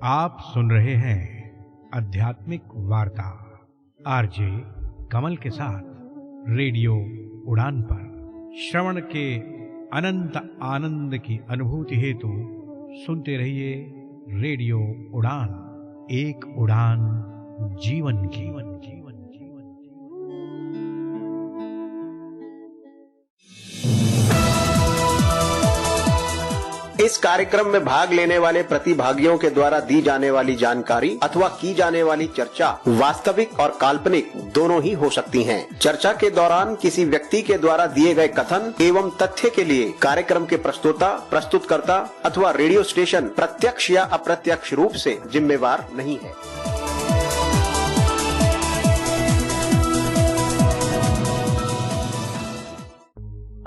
आप सुन रहे हैं आध्यात्मिक वार्ता आरजे कमल के साथ रेडियो उड़ान पर। श्रवण के अनंत आनंद की अनुभूति हेतु सुनते रहिए रेडियो उड़ान, एक उड़ान जीवन की। इस कार्यक्रम में भाग लेने वाले प्रतिभागियों के द्वारा दी जाने वाली जानकारी अथवा की जाने वाली चर्चा वास्तविक और काल्पनिक दोनों ही हो सकती हैं। चर्चा के दौरान किसी व्यक्ति के द्वारा दिए गए कथन एवं तथ्य के लिए कार्यक्रम के प्रस्तोता, प्रस्तुतकर्ता अथवा रेडियो स्टेशन प्रत्यक्ष या अप्रत्यक्ष रूप से जिम्मेवार नहीं है।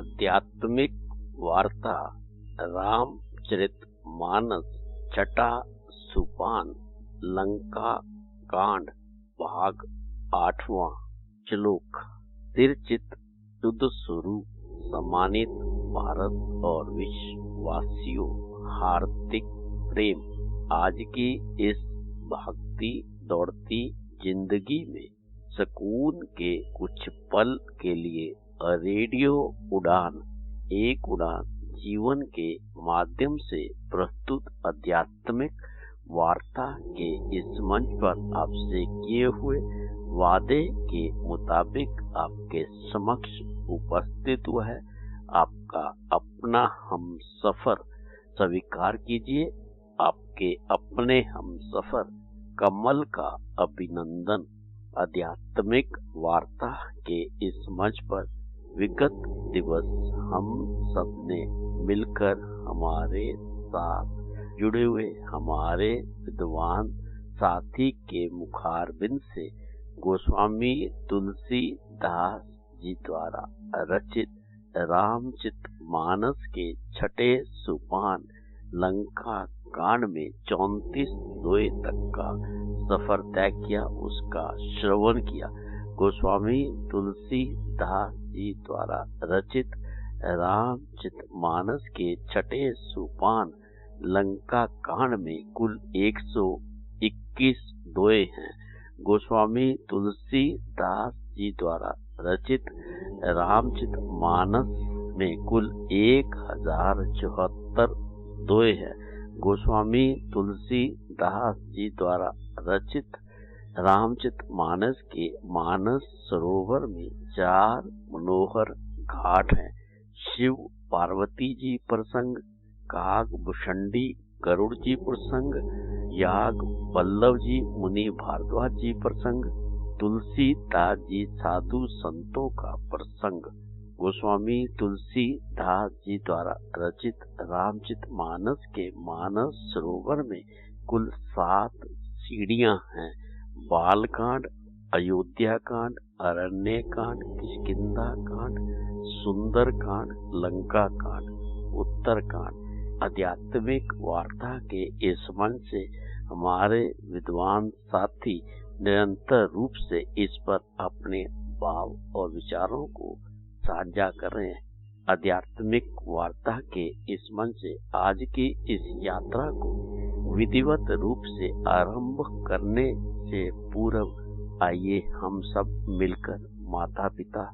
आध्यात्मिक वार्ता रामचरितमानस छठा सोपान लंका कांड भाग 8वां। श्लोक। तिरचित शुद्ध स्वरूप सम्मानित भारत और विश्ववासियों, हार्दिक प्रेम। आज की इस भागती दौड़ती जिंदगी में सुकून के कुछ पल के लिए रेडियो उड़ान, एक उड़ान जीवन के माध्यम से प्रस्तुत आध्यात्मिक वार्ता के इस मंच पर आपसे किए हुए वादे के मुताबिक आपके समक्ष उपस्थित हुआ है। आपका अपना हम सफर स्वीकार कीजिए। आपके अपने हम सफर कमल का अभिनंदन। आध्यात्मिक वार्ता के इस मंच पर विगत दिवस हम सबने मिलकर हमारे साथ जुड़े हुए हमारे विद्वान साथी के मुखारबिंद से गोस्वामी तुलसीदास जी द्वारा रचित रामचरितमानस के छठे सोपान लंका कांड में 34 तक का सफर तय किया, उसका श्रवण किया। गोस्वामी तुलसीदास जी द्वारा रचित रामचरितमानस के छठे सोपान लंका कांड में कुल 121 दोहे हैं। गोस्वामी तुलसीदास जी द्वारा रचित रामचरितमानस में कुल 1074 दोहे हैं। गोस्वामी तुलसीदास जी द्वारा रचित रामचरितमानस के मानस सरोवर में 4 मनोहर घाट हैं। शिव पार्वती जी प्रसंग, काग भुषंडी गरुड़ जी प्रसंग, याग वल्लभ जी मुनि भारद्वाज जी प्रसंग, तुलसीदास जी साधु संतों का प्रसंग। गोस्वामी तुलसीदास जी द्वारा रचित रामचरितमानस के मानस सरोवर में कुल 7 सीढ़ियां हैं। बालकांड, अयोध्या कांड, अरण्य कांड, किष्किंधा कांड, सुंदर कांड, लंका कांड, उत्तर कांड। आध्यात्मिक वार्ता के इस मंच से हमारे विद्वान साथी निरंतर रूप से इस पर अपने भाव और विचारों को साझा कर रहे हैं। आध्यात्मिक वार्ता के इस मंच से आज की इस यात्रा को विधिवत रूप से आरंभ करने से पूर्व आइए हम सब मिलकर माता पिता,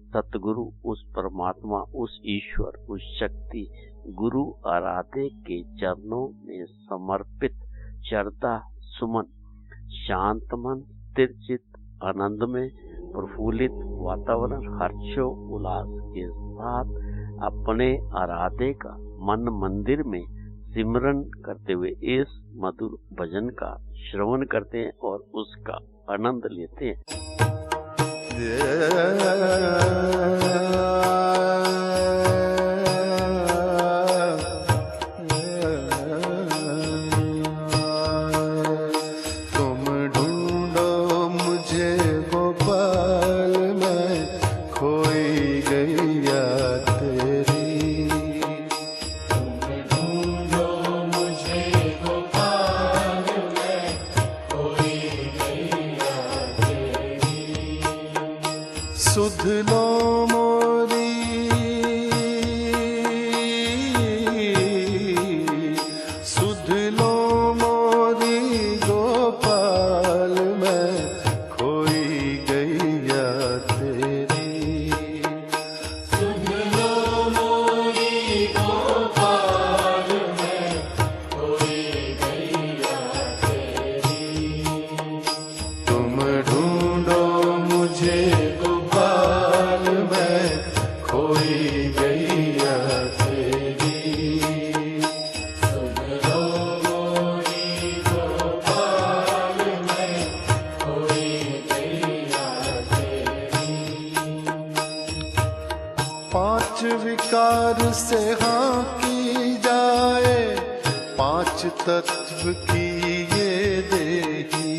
सतगुरु, उस परमात्मा, उस ईश्वर, उस शक्ति गुरु आराध्य के चरणों में समर्पित श्रद्धा सुमन, शांत मन, स्थिर चित्त, आनंद में प्रफुल्लित वातावरण, हर्षो उल्लास के साथ अपने आराध्य का मन मंदिर में सिमरन करते हुए इस मधुर भजन का श्रवण करते हैं और उसका आनंद लेते हैं। तुम ढूंढो मुझे गोपाल, मैं खोई गैया तेरी। तुम ढूंढो मुझे गोपाल, मैं खोई गैया तेरी। सुध लो मोर तत्व की ये देही,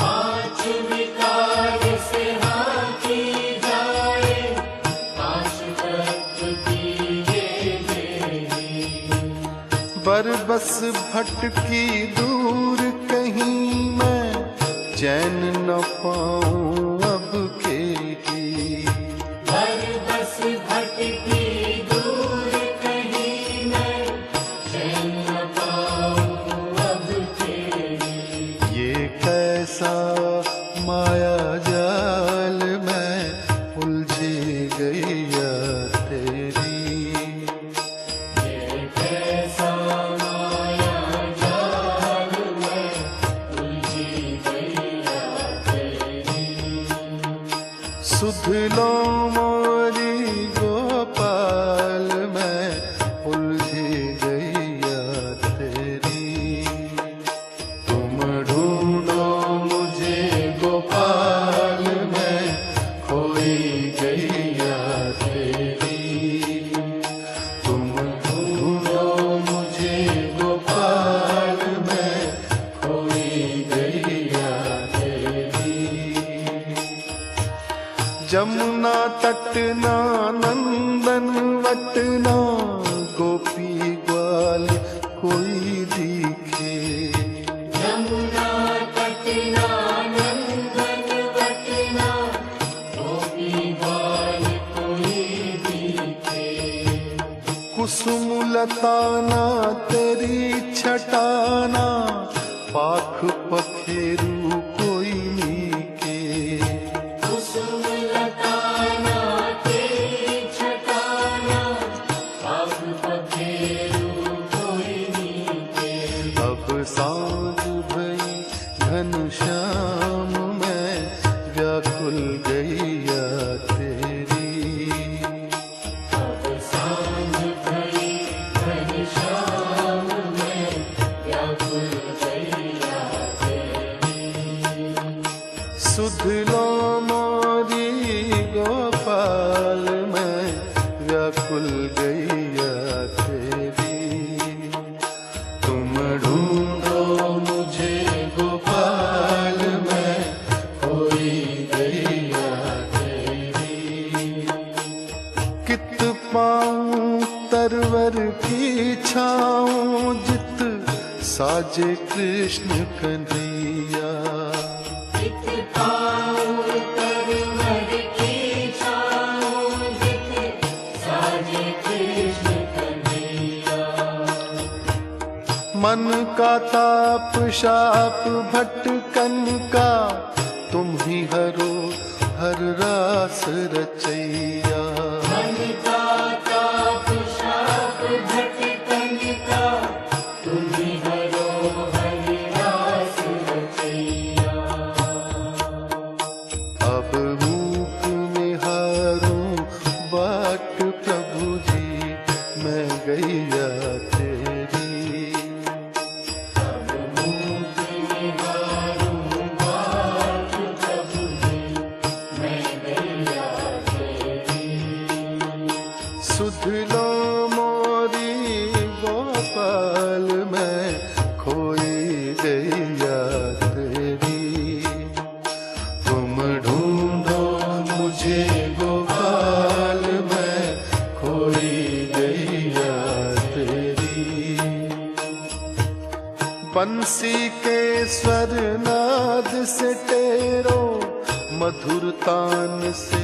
पांच विकार से हाकी जाए, पांच तत्व की ये देही। बरबस भटकी दूर कहीं मैं, चैन न पाऊं अब के ही। बरबस भटकी दूर कहीं मैं, चैन न पाऊं अब तेरी। ये कैसा माया जाल मैं उलझी गैया तेरी। ये कैसा माया जाल मैं उलझी गैया तेरी। सुध लो मोरी गोपाल मैं उलझी गैया तेरी। तुम ढूंढो मुझे गोपाल मैं खोई गैया तेरी। तुम ढूंढो मुझे गोपाल मैं खोई गैया तेरी। जमुना तटना नंदन वटना, गोपी ग्वाल कोई दिखे। यमुना तटना नंदन वटना, गोपी ग्वाल कोई दिखे। कुसुम लताना तेरी छटाना, पाख पखेरू कोई मीके। कुसुम लताना तेरी छटाना, पाख पखेरू कोई नीके। अब सांझ भई घनश्याम मैं व्याकुल गैया तेरी। अब सांझ भई घनश्याम मैं व्याकुल गैया तेरी। सुध लो मोरी गोपाल मैं व्याकुल गैया तेरी। तुम ढूंढो मुझे गोपाल मैं खोई गैया तेरी। कित पाऊं तरवर की छाऊं, जित साजे कृष्ण कन्हैया। चित पाऊं तरवर की छाऊं, जित साजे कृष्ण कन्हैया। मन का ताप शाप भटकन का, तुम ही हरो हर रास रचैया। मन का ताप शाप भटकन का, तुम ही हरो हरि रास रचैया। अब रूप में हारूं बाट प्रभु जी मैं गैया तेरी। अब मुख निहारूं बाट प्रभु जी, मैं गैया तेरी। सुध लो मोरी गोपाल मैं खोई गैया तेरी। तुम ढूंढो मुझे गोपाल मैं खोई गैया तेरी। बंसी के स्वर नाद से टेरो, मधुर तान से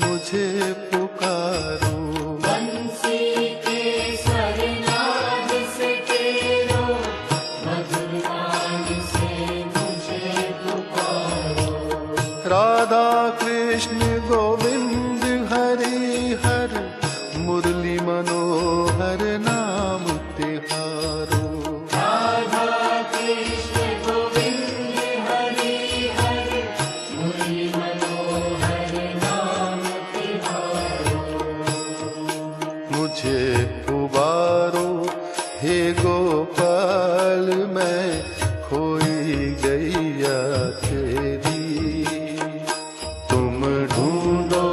मुझे पुकारो। बंसी के स्वर नाद से तेरो, मधुर गान से मुझे पुकारो। राधा कृष्ण गोविंद हरि हर, मुरली मनोहर नाम तिहारो। राधा कृष्ण गोविंद हरि हर, मुरली मनोहर नाम तिहारो। मुझे पुबारो हे गोपाल मैं खोई गैया तेरी। तुम ढूंढो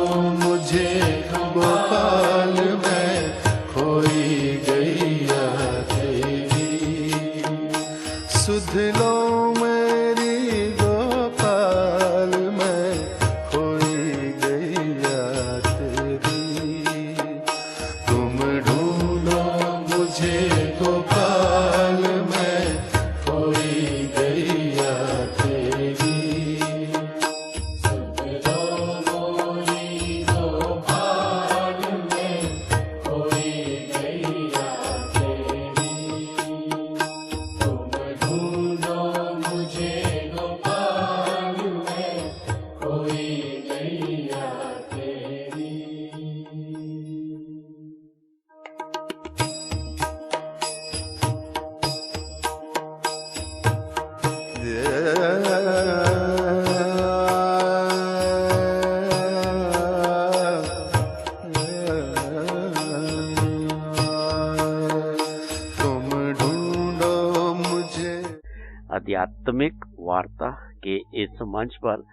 मुझे गोपाल मैं खोई गैया तेरी। सुध लो मेरी गोपाल मैं खोई गैया तेरी। तुम ढूंढो मुझे गोपाल मैं खोई गैया तेरी। आध्यात्मिक वार्ता के इस मंच पर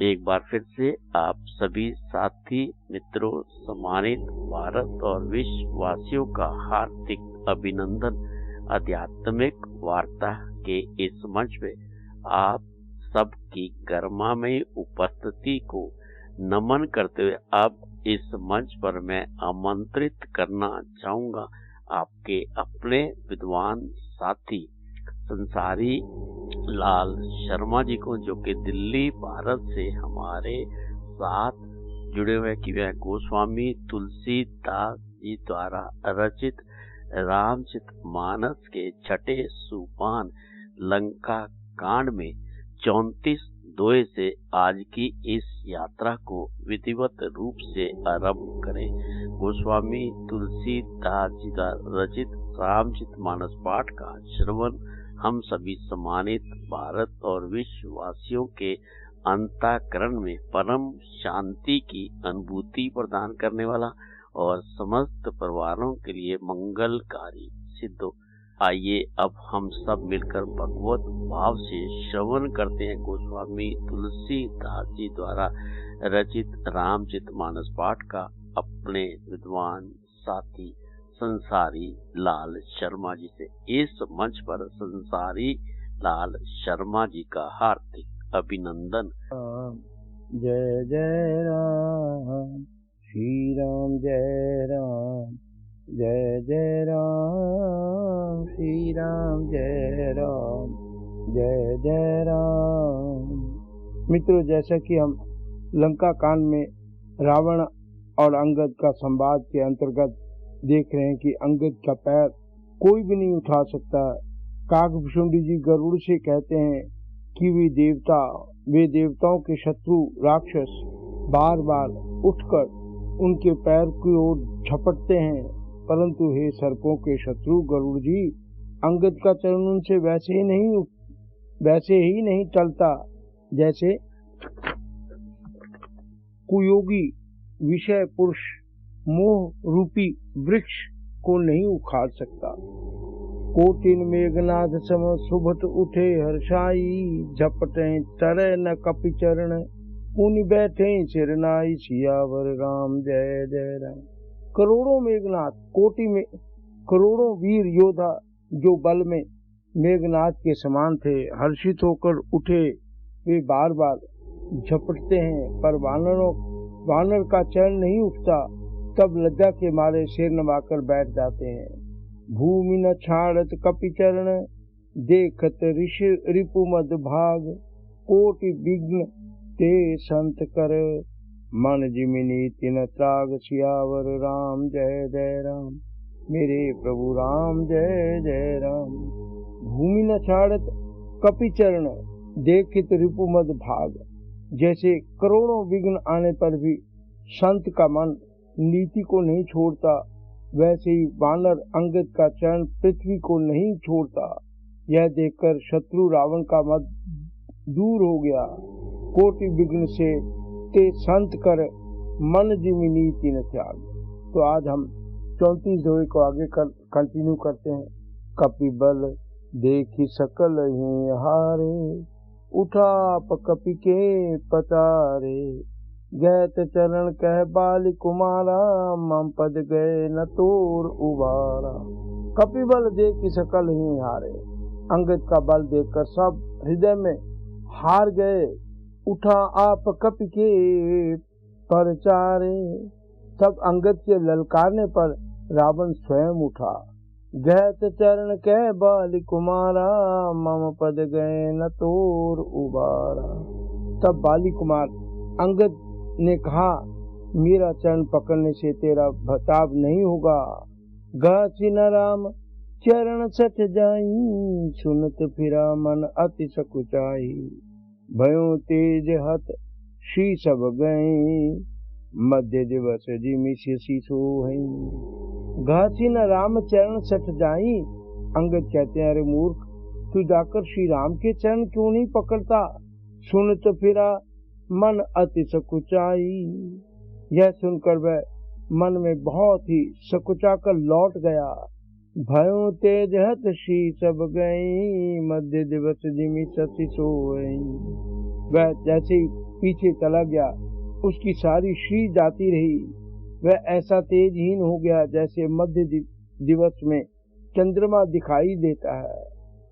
एक बार फिर से आप सभी साथी मित्रों, सम्मानित भारत और विश्ववासियों का हार्दिक अभिनंदन। आध्यात्मिक वार्ता के इस मंच पे आप सबकी गरिमामय उपस्थिति को नमन करते हुए अब इस मंच पर मैं आमंत्रित करना चाहूंगा आपके अपने विद्वान साथी संसारी लाल शर्मा जी को, जो कि दिल्ली भारत से हमारे साथ जुड़े हुए कि वह गोस्वामी तुलसीदास जी द्वारा रचित रामचरित मानस के छठे सोपान लंका कांड में 34 से आज की इस यात्रा को विधिवत रूप से आरंभ करें। गोस्वामी तुलसीदास जी द्वारा रचित रामचरित मानस पाठ का श्रवण हम सभी सम्मानित भारत और विश्ववासियों के अंतःकरण में परम शांति की अनुभूति प्रदान करने वाला और समस्त परिवारों के लिए मंगलकारी सिद्ध हो। आइए अब हम सब मिलकर भगवत भाव से श्रवण करते हैं गोस्वामी तुलसीदास जी द्वारा रचित रामचरित मानस पाठ का अपने विद्वान साथी संसारी लाल शर्मा जी से। इस मंच पर संसारी लाल शर्मा जी का हार्दिक अभिनंदन। जय जय राम श्री राम, जय राम जय जय राम श्री राम, जय राम जय जय राम। मित्रों, जैसा कि हम लंका कांड में रावण और अंगद का संवाद के अंतर्गत देख रहे हैं कि अंगद का पैर कोई भी नहीं उठा सकता। काकभूषुंडी जी गरुड़ से कहते हैं कि वे देवताओं के शत्रु राक्षस बार बार उठकर उनके पैर की ओर झपटते हैं, परंतु हे सर्पों के शत्रु गरुड़ जी, अंगद का चरण उनसे वैसे ही नहीं टलता जैसे कुयोगी विषय पुरुष मोह रूपी वृक्ष को नहीं उखाड़ सकता। कोटिन मेघनाथ सम सुभट उठे हर्षाई, झपटे तरे न कपि चरण पुनि बैठे सिरनाई, सियावर राम जय जय राम। करोड़ों मेघनाथ, कोटि में करोड़ों वीर योद्धा जो बल में मेघनाथ के समान थे, हर्षित होकर उठे, वे बार बार झपटते हैं, पर वानर का चरण नहीं उठता। तब लज्जा के मारे सिर नवाकर बैठ जाते हैं। भूमि न छाड़त कपि चरण, देखत रिपु मद भाग, कोटि विघ्न ते संत कर, मन जिमिनी तिन त्राग, सियावर राम जय जय राम। मेरे प्रभु राम जय जय राम। भूमि न छाड़त कपि चरण, देखित रिपु मद भाग। जैसे करोड़ों विघ्न आने पर भी संत का मन नीति को नहीं छोड़ता, वैसे ही वानर अंगद का चरण पृथ्वी को नहीं छोड़ता। यह देखकर शत्रु रावण का मत दूर हो गया। कोटि विघ्न से ते संत कर, मन जिमि नीति न त्याग। तो आज हम 34 दोहे को आगे कंटिन्यू करते हैं। कपि बल देखी सकल ही हारे, उठा कपि के पतारे, गैत चरण कह बाल कुमारा, मम पद गए न तोर उबारा। कपि बल देखी सकल ही हारे। अंगद का बल देखकर सब हृदय में हार गए। उठा आप कपि के परचारे। तब अंगद के ललकारने पर रावण स्वयं उठा। गहत चरण कह बाली कुमारा, मम पद गए न तोर उबारा। तब बाली कुमार अंगद ने कहा, मेरा चरण पकड़ने से तेरा भताव नहीं होगा। गाची न राम चरण सठ जाई, सुनत फिरा मन अति सकुचाई। भयो तेज हत शी सब गए, मध्य दिवस जिमि सी सोहई। घासी न राम चरण सठ जाई। अंगद कहते हैं, अरे मूर्ख, तू जाकर श्री राम के चरण क्यों नहीं पकड़ता। सुन तो फिरा मन अति सकुचाई। यह सुनकर वह मन में बहुत ही सकुचा कर लौट गया। भयो तेज हत शी सब गई, मध्य दिवस जिमि ससी सोई। वह जैसे ही पीछे चला गया, उसकी सारी श्री जाती रही। वह ऐसा तेजहीन हो गया जैसे मध्य दिवस में चंद्रमा दिखाई देता है।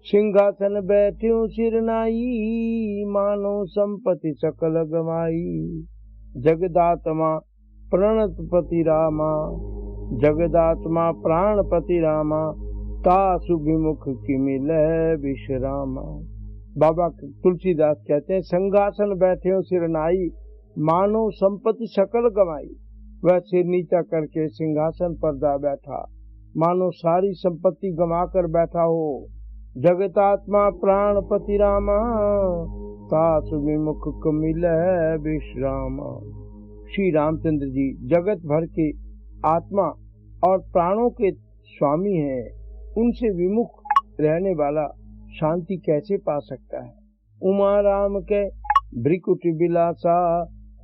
सिंहासन बैठ्यो सिरनाई, मानो संपत्ति सकल गमाई। जगदात्मा प्रणतपति रामा, जगदात्मा प्राणपति रामा, तासु विमुख किमिल विश्रामा। बाबा तुलसीदास कहते हैं, सिंहासन बैठ्यो सिरनाई, मानो संपत्ति सकल गमाई। वह सिर नीचा करके सिंहासन पर जा बैठा, मानो सारी संपत्ति गमा कर बैठा हो। जगतात्मा प्राणपति रामा, तासु विमुख कमिल विश्रामा। श्री रामचंद्र जी जगत भर के आत्मा और प्राणों के स्वामी हैं। उनसे विमुख रहने वाला शांति कैसे पा सकता है। उमा राम के भ्रिकुटि बिलासा,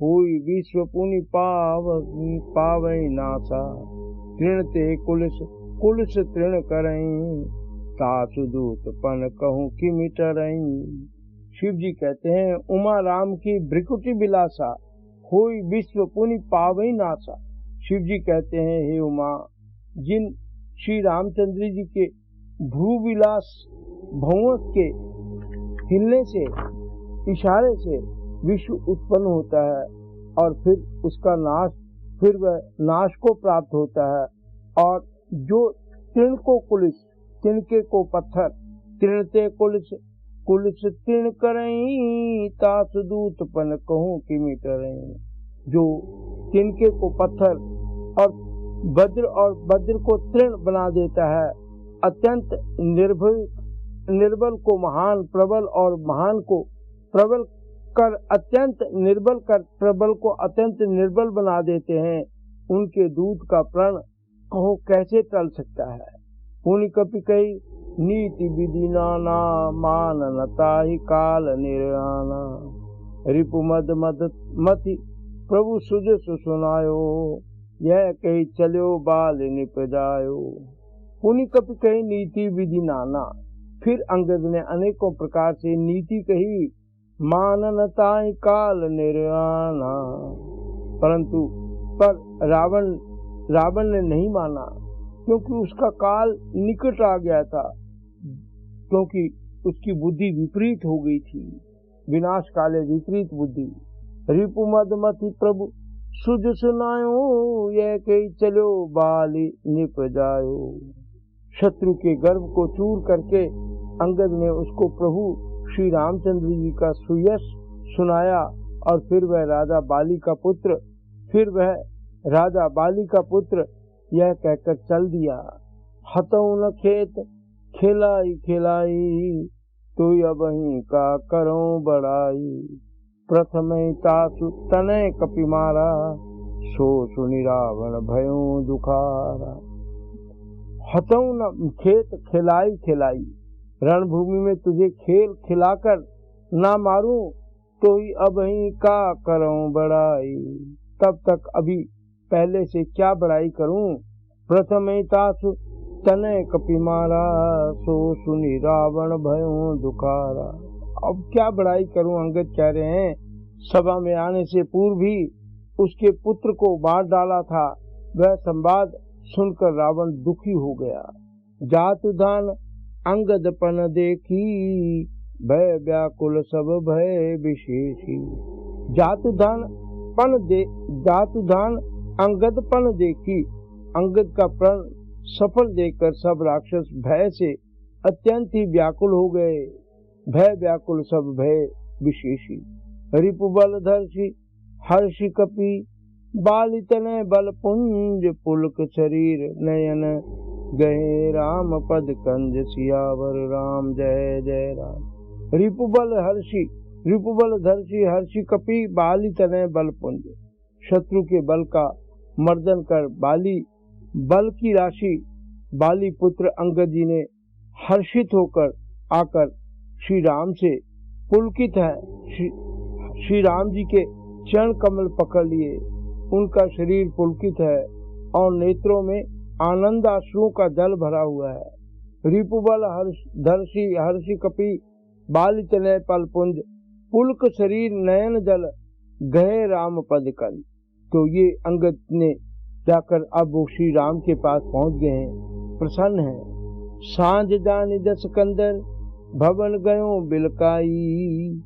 होई विश्व पुनि पावई नासा। तृण ते कुलस तृण करई, तासु दूत पन कहूँ कि मिटरई। शिव जी कहते हैं, उमा राम की भ्रिकुटि बिलासा, होई विश्व पुनि पावई नासा। शिव जी कहते हैं, हे उमा, जिन श्री रामचंद्र जी के भ्रूविलास भौंस के हिलने से, इशारे से विश्व उत्पन्न होता है और फिर उसका नाश, फिर वह नाश को प्राप्त होता है। और जो तृण को कुलिस, तिनके को पत्थर, तृणते कुलिस तृण करई, तासु दूत पन कहूँ कि मिटरई। जो तिनके को पत्थर और वज्र को तृण बना देता है, अत्यंत निर्बल को महान, प्रबल और महान को प्रबल कर अत्यंत निर्बल कर प्रबल को अत्यंत निर्बल बना देते हैं, उनके दूध का प्रण कहो कैसे टल सकता है। पुनि कपि कही नीति विधि नाना, माननता ही काल निर्याना। रिपु मद मति प्रभु सुजस सुनायो, यह कही चलो बाल निप जायो। पुनि कपि कही नीति विधि नाना। फिर अंगद ने अनेकों प्रकार से नीति कही, माननता ही काल निर्याना। परंतु पर रावण ने नहीं माना, क्योंकि उसका काल निकट आ गया था, क्योंकि उसकी बुद्धि विपरीत हो गई थी। विनाश काले विपरीत बुद्धि। रिपु मद मति प्रभु सुज सुनायो, यह कही चलो बाली निप जायो। शत्रु के गर्भ को चूर करके अंगद ने उसको प्रभु श्री रामचंद्र जी का सुयश सुनाया। और फिर वह राजा बाली का पुत्र यह कहकर चल दिया। हतऊ न खेत खिलाई खिलाई, तो अबहीं का करो बड़ाई। प्रथम तासु तनय कपि मारा, सो सुनि रावण भयो दुखारा। हतऊ न खेत खिलाई खिलाई, रणभूमि में तुझे खेल खिलाकर ना मारूं, तो ही अबहीं का करूं बड़ाई। तब तक अभी पहले से क्या बड़ाई करूं। प्रथम तासु तनय कपि मारा, सो सुनि रावण भयो दुखारा। अब क्या बड़ाई करूं, अंगद कह रहे हैं। सभा में आने से पूर्व भी उसके पुत्र को मार डाला था। वह संवाद सुनकर रावण दुखी हो गया। जातु दान अंगदपन देखी, भय व्याकुल सब भय विशेषी। जातुधान अंगदपन देखी, अंगद का प्रण सफल देखकर सब राक्षस भय से अत्यंत ही व्याकुल हो गए। भय व्याकुल सब भय विशेषी। रिपुबल धर्षि हर्षि कपि, बालितनय बल पुंज पुलक शरीर नयन, गए राम पद कंज सियावर राम जय जय राम। रिपुबल धर्षि हर्षि कपि, बालितनय बल पुंज, शत्रु के बल का मर्दन कर बाली बल की राशि बाली पुत्र अंगद जी ने हर्षित होकर आकर श्री राम से पुलकित है। श्री राम जी के चरण कमल पकड़ लिए, उनका शरीर पुलकित है और नेत्रों में आनंद आंसुओं का जल भरा हुआ है। रिपुबल धर्षि हर्षि कपि, बालितनय पल पुंज, पुलक शरीर नयन जल, गए राम पद कंज। तो ये अंगद ने जाकर अब वो श्री राम के पास पहुंच गए हैं, प्रसन्न हैं। सांझ जानी दस कंदर, भवन गयो बिलकाई,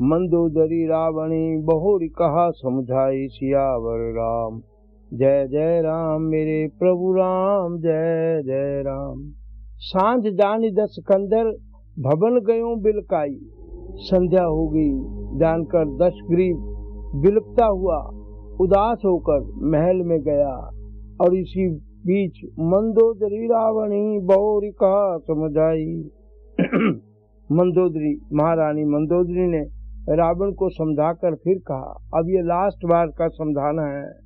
मंदोदरी रावणी बहुरी कहा समझाई, सियावर राम जय जय राम मेरे प्रभु राम जय जय राम। सांझ जानी दस कंदर, भवन गयो बिलकाई, संध्या हो गई जानकर दशग्रीव बिलपता हुआ उदास होकर महल में गया। और इसी बीच मंदोदरी रावणी बहुरी कहा समझाई। मंदोदरी महारानी मंदोदरी ने रावण को समझाकर फिर कहा, अब ये लास्ट बार का समझाना है।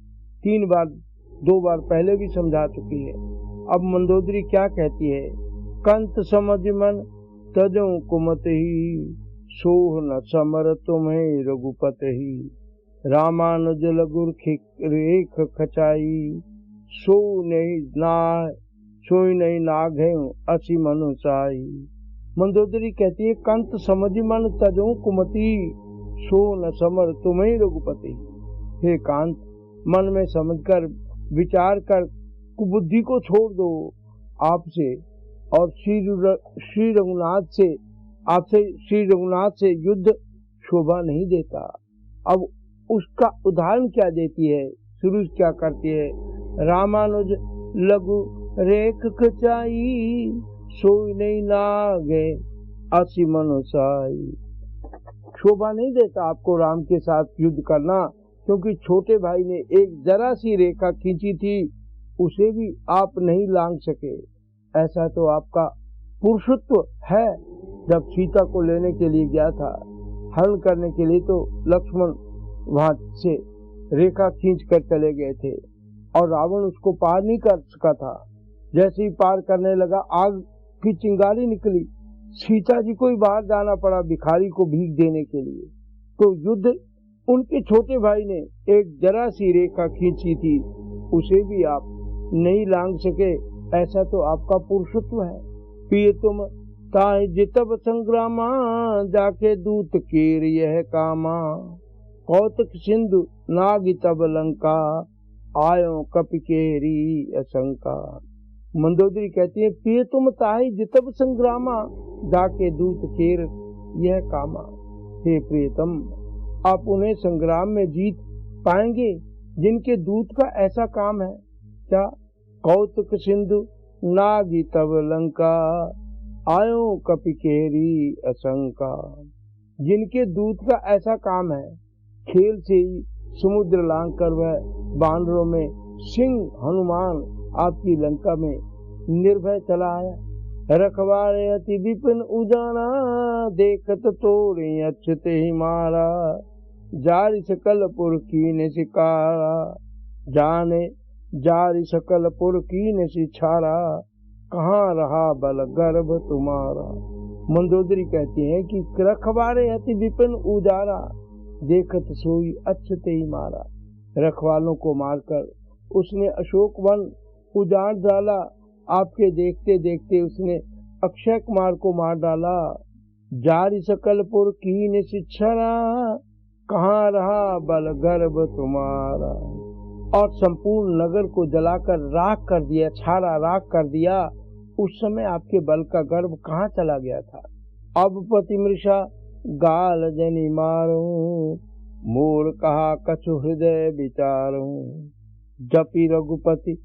2 बार पहले भी समझा चुकी है। अब मंदोदरी क्या कहती है, कंत समझ मन तजो कुमत ही, सोह न समर तुम्हें रघुपत ही, रामानुज लघुर रेख खचाई, सोई नहीं नाघे असी मनुसाई। मंदोदरी कहती है, कंत समझ मन तजो कुमति, सो न समर तुम्हें रघुपति। हे कांत, मन में समझकर विचार कर कुबुद्धि को छोड़ दो आपसे, और श्री रघुनाथ से युद्ध शोभा नहीं देता। अब उसका उदाहरण क्या देती है, शुरू क्या करती है, रामानुज लघु रेख खचाई, सोई नहीं लागे असी मनुसाई। शोभा नहीं देता आपको राम के साथ युद्ध करना, क्योंकि छोटे भाई ने एक जरा सी रेखा खींची थी, उसे भी आप नहीं लांघ सके। ऐसा तो आपका पुरुषत्व है। जब सीता को लेने के लिए गया था, हरण करने के लिए, तो लक्ष्मण वहां से रेखा खींच कर चले गए थे और रावण उसको पार नहीं कर सका था। जैसे ही पार करने लगा, आग की चिंगारी निकली, सीता जी को ही बाहर जाना पड़ा भिखारी को भीख देने के लिए। तो युद्ध उनके छोटे भाई ने एक जरा सी रेखा खींची थी, उसे भी आप नहीं लांघ सके। ऐसा तो आपका पुरुषत्व है। पिए तुम ताहि जितब संग्रामा, जाके दूत कीर यह कामा, कौतक सिंधु नागी तब लंका, आयो कपि केरी असंका। मंदोदरी कहती है, पिए तुम ताहि जितब संग्रामा, जाके दूत कीर यह कामा। हे प्रियतम, आप उन्हें संग्राम में जीत पाएंगे जिनके दूत का ऐसा काम है। क्या? कौतुक सिंधु नागी तब लंका, आयो कपि केरी असंका। जिनके दूत का ऐसा काम है, खेल से ही समुद्र लांघ कर वह बानरों में सिंह हनुमान आपकी लंका में निर्भय चला आया। रखवारे अति विपिन उजाना, देखत तोरे अछत ही मारा, जारि सकलपुर कीन शिकारा, जाने जारि सकलपुर कीन शिछारा, कहाँ रहा बल गर्भ तुम्हारा। मंदोदरी कहती है कि रखवारे अति विपिन उजारा, देखत सोई अछत ही मारा। रखवालों को मारकर उसने अशोक वन उजाड़ डाला। आपके देखते देखते उसने अक्षय कुमार को मार डाला। जारि सकलपुर कीन शिछारा, कहाँ रहा बल गर्भ तुम्हारा। और संपूर्ण नगर को जलाकर राख कर दिया, छाड़ा राख कर दिया। उस समय आपके बल का गर्भ कहाँ चला गया था। अब पति मृषा गाल जनि मारू, मोर कहा कछु हृदय विचारू। जपि रघुपति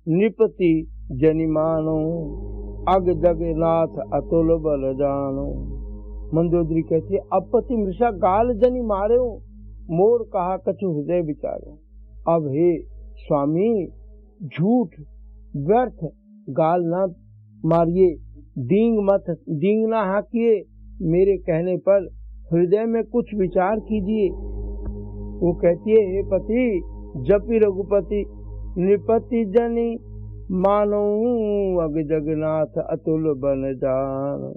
निपति जनि मानो, अग जगन्नाथ अतुल बल जानो। मंदोदरी कहती है, अब पति मृषा गाल जनि मारे, मोर कहा कछु हृदय विचारो। अब हे स्वामी, झूठ व्यर्थ गाल ना मारिए, डींग ना हाकिए, मेरे कहने पर हृदय में कुछ विचार कीजिए। वो कहती है, हे पति, जपि रघुपति नृपति जनि मानो, अग जगन्नाथ अतुल बन जानो।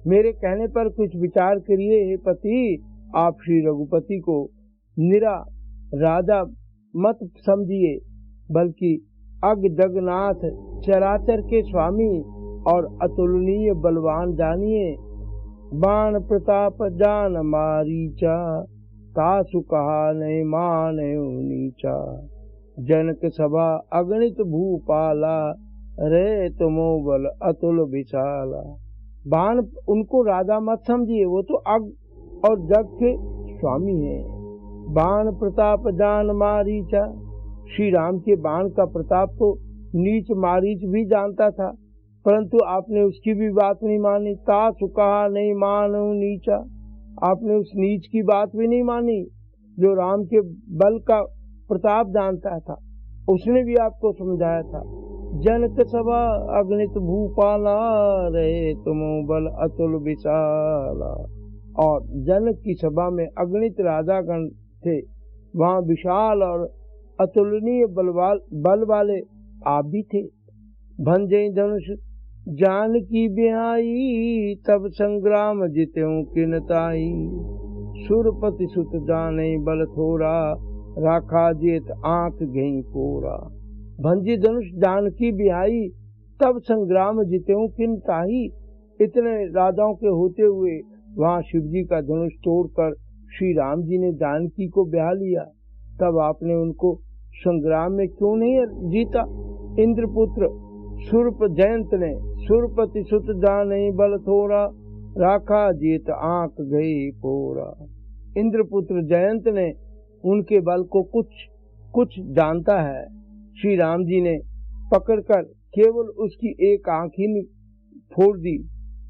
मेरे कहने पर कुछ विचार करिए हे पति, आप श्री रघुपति को निरा राजा मत समझिए, बल्कि अग जगन्नाथ चराचर के स्वामी और अतुलनीय बलवान जानिए। बाण प्रताप जान मारीचा, तासु कहा नहीं माने नीचा। जनक सभा अगणित भूपाला, रे तुमो बल अतुल विशाला। बाण उनको राजा मत समझिए, वो तो अग और जग के स्वामी हैं। बाण प्रताप जान मारीचा, श्री राम के बाण का प्रताप तो नीच मारीच भी जानता था, परंतु आपने उसकी भी बात नहीं मानी। तासु कहा नहीं मानो नीचा, आपने उस नीच की बात भी नहीं मानी जो राम के बल का प्रताप जानता था, उसने भी आपको समझाया था। जनक सभा अगणित भूपाला, रहे तुम बल अतुल विशाला। और जनक की सभा में अगणित राजागण थे, वहाँ विशाल और अतुलनीय बल वाले आप भी थे। भंजे धनुष जान की बिहाई, तब संग्राम जित्यों किनताई। सुरपति सुत जाने बल थोड़ा, राखा जेत आंख गई कोरा। भंजी धनुष जान की बिहाई, तब संग्राम जित्यों किनताई। इतने राजाओं के होते हुए वहाँ शिव जी का धनुष तोड़कर श्री राम जी ने जानकी को ब्याह लिया, तब आपने उनको संग्राम में क्यों नहीं जीता। इंद्रपुत्र सुरप जयंत ने सुरपति सुत जाने बल थोड़ा, राखा जीत आंख गई पोरा। इंद्रपुत्र जयंत ने उनके बल को कुछ जानता है। श्री राम जी ने पकड़कर केवल उसकी एक आंख ही फोड़ दी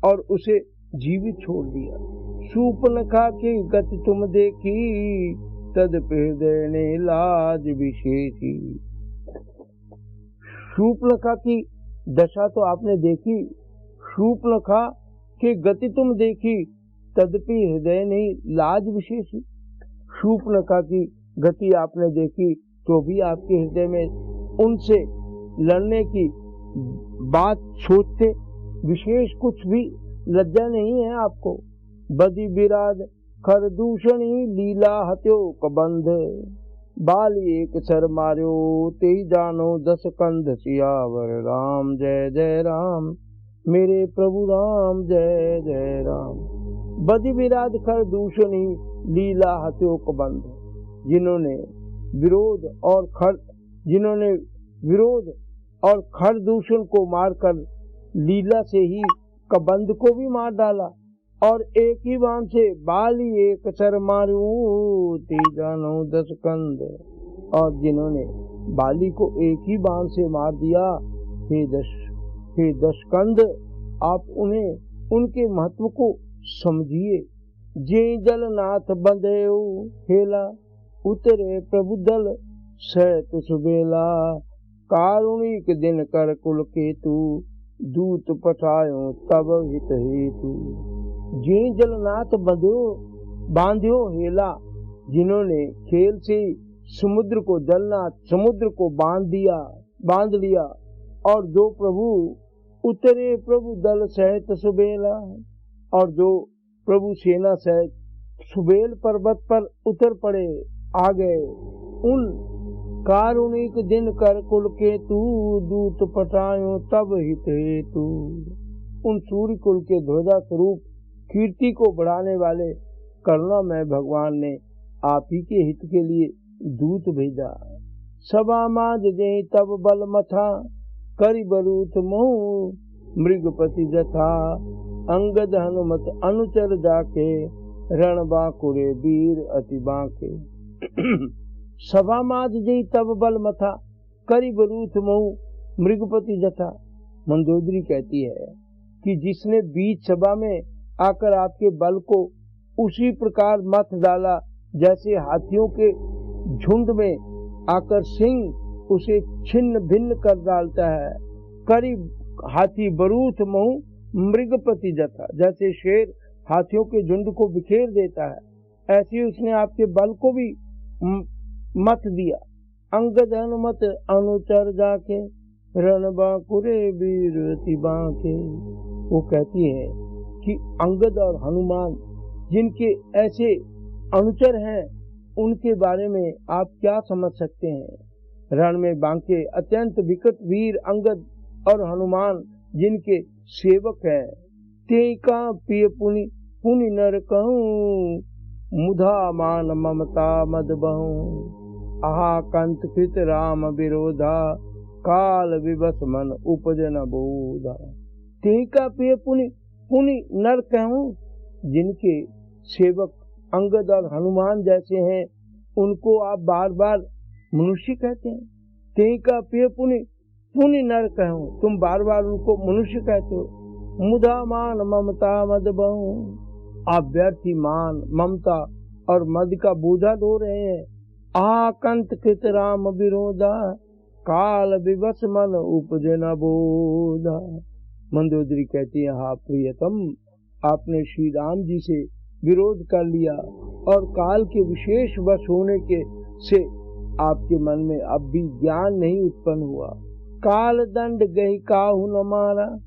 और उसे जीवित छोड़ दिया। शूर्पणखा की गति तुम देखी, तद हृदय ने लाज विशेषी। शूर्पणखा की दशा तो आपने देखी, शूर्पणखा की गति तुम देखी, तदपि हृदय ने लाज विशेषी। शूर्पणखा की गति आपने देखी तो भी आपके हृदय में उनसे लड़ने की बात सोचते विशेष कुछ भी लज्जा नहीं है आपको। बदी विराज खर दूषणी, लीला हत्यो कबंध। बाल एक सर मार्यो, ते जानो दस कंध। सियावर राम जय जय राम, मेरे प्रभु राम जय जय राम। बदी विराज खर दूषणी, लीला हत्यो कबंध। जिन्होंने विरोध और खर दूषण को मारकर लीला से ही कबंध को भी मार डाला, और एक ही बाण से बाली एक सर मारू, ते जानो दस कंध। और जिन्होंने बाली को एक ही बाण से मार दिया, हे दशकंध, आप उन्हें उनके महत्व को समझिए। जे जलनाथ बंधेओ हेला, उतरे प्रभु दल सैत सुबेला। कारुणिक दिन कर कुल केतु, दूत पठायो तब हित हेतु। जे जलनाथ बांध्यो हेला, जिन्होंने खेल से समुद्र को जलनाथ समुद्र को बांध लिया। और जो प्रभु उतरे प्रभु दल सहित सुबेला, और जो प्रभु सेना सहित सुबेल पर्वत पर उतर पड़े आ गए। उन कारुणिक दिन कर कुल केतु, दूत पठायो तब हित हेतु। उन सूर्य कुल के ध्वजा स्वरूप कीर्ति को बढ़ाने वाले करुणामय भगवान ने आप ही के हित के लिए दूत भेजा। सभा माज जे तब बल मथा, करि बरूथ मोह मृगपति जथा, अंगद हनुमत अनुचर जाके, रण बांकुरे वीर अति बांके। सभा माज जई तब बल मथा, करि बरूथ मोह मृगपति जथा। मंदोदरी कहती है कि जिसने बीच सभा में आकर आपके बल को उसी प्रकार मत डाला जैसे हाथियों के झुंड में आकर सिंह उसे छिन्न भिन्न कर डालता है। करी हाथी बरूथ मोह मृगपति जथा, जैसे शेर हाथियों के झुंड को बिखेर देता है, ऐसे उसने आपके बल को भी मत दिया। अंगद हनुमत अनुचर जाके, रण बांकुरे वीर अति बांके। वो कहती है कि अंगद और हनुमान जिनके ऐसे अनुचर हैं, उनके बारे में आप क्या समझ सकते हैं। रण में बांके अत्यंत विकट वीर अंगद और हनुमान जिनके सेवक हैं। ते का पिय पुनि पुनि नर कहूं, मुधा मान ममता मद बहु। आहा कंत कृत राम विरोधा, काल विवश मन उपजन बोधा। ते का पिय पुनि पुनि नर कहूं, जिनके सेवक अंगद और हनुमान जैसे हैं, उनको आप बार बार मनुष्य कहते हैं। ते का पिय पुनि पुनि नर कहूं, तुम बार बार उनको मनुष्य कहते हो। मुधा मान ममता मद बहु, आप व्यर्थी मान ममता और मद का बोझा ढो रहे हैं। आकंत कृत राम विरोधा, काल विवश मन उपजे न बोधा। मंदोदरी कहती है, हा प्रियतम, आपने श्री राम जी से विरोध कर लिया और काल के विशेष वश होने के से आपके मन में अब भी ज्ञान नहीं उत्पन्न हुआ। काल दंड गही काहू न मारा,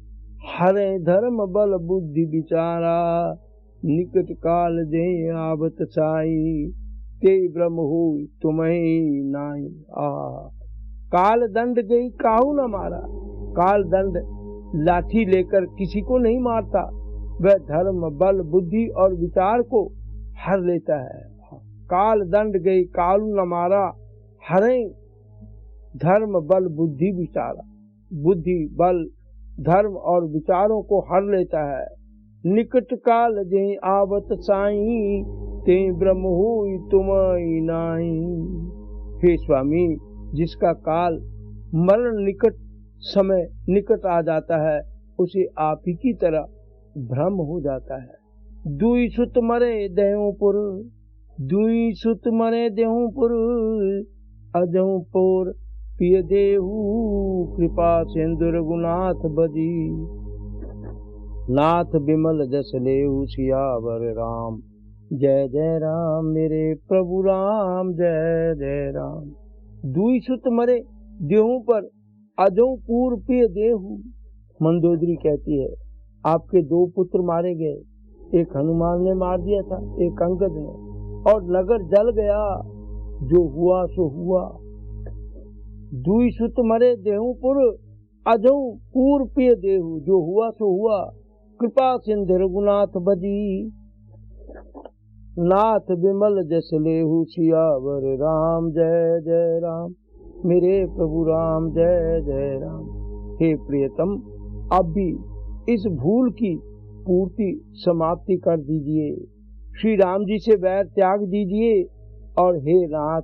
हरे धर्म बल बुद्धि विचारा। निकट काल दे आवत साई, ते ब्रह्म हो तुम्हें नाई। काल दंड गई काहू न मारा, काल दंड लाठी लेकर किसी को नहीं मारता, वह धर्म बल बुद्धि और विचार को हर लेता है। काल दंड गई कालू न मारा, हरे धर्म बल बुद्धि विचारा। बुद्धि बल धर्म और विचारों को हर लेता है। निकट काल जे आवत साई, ते ब्रह्म हुई तुम नाई। हे स्वामी, जिसका काल मरण निकट समय निकट आ जाता है, उसे आप ही की तरह भ्रम हो जाता है। दुई सुत मरे देहूपुर, दुई सुत मरे देहूपुर, अजहूपुर पिय देहू, कृपा सिंधु रघुनाथ बजी। नाथ बिमल जस लेहू सियावर राम, जय जय राम मेरे प्रभु राम, जय जय राम। दुई सुत मरे देहू पर, अजहूपुर पिय देहू। मंदोदरी कहती है, आपके दो पुत्र मारे गए, एक हनुमान ने मार दिया था, एक अंगद ने, और नगर जल गया। जो हुआ सो हुआ। दुई सुत मरे देहूपुर, अजहू पूर पिय देहू। जो हुआ सो हुआ, कृपा सिंधु रघुनाथ बजी। नाथ बिमल जस लेहू सियावर राम, जय जय राम मेरे प्रभु राम, जय जय राम। हे प्रियतम, अब भी इस भूल की पूर्ति समाप्ति कर दीजिए। श्री राम जी से वैर त्याग दीजिए और हे नाथ,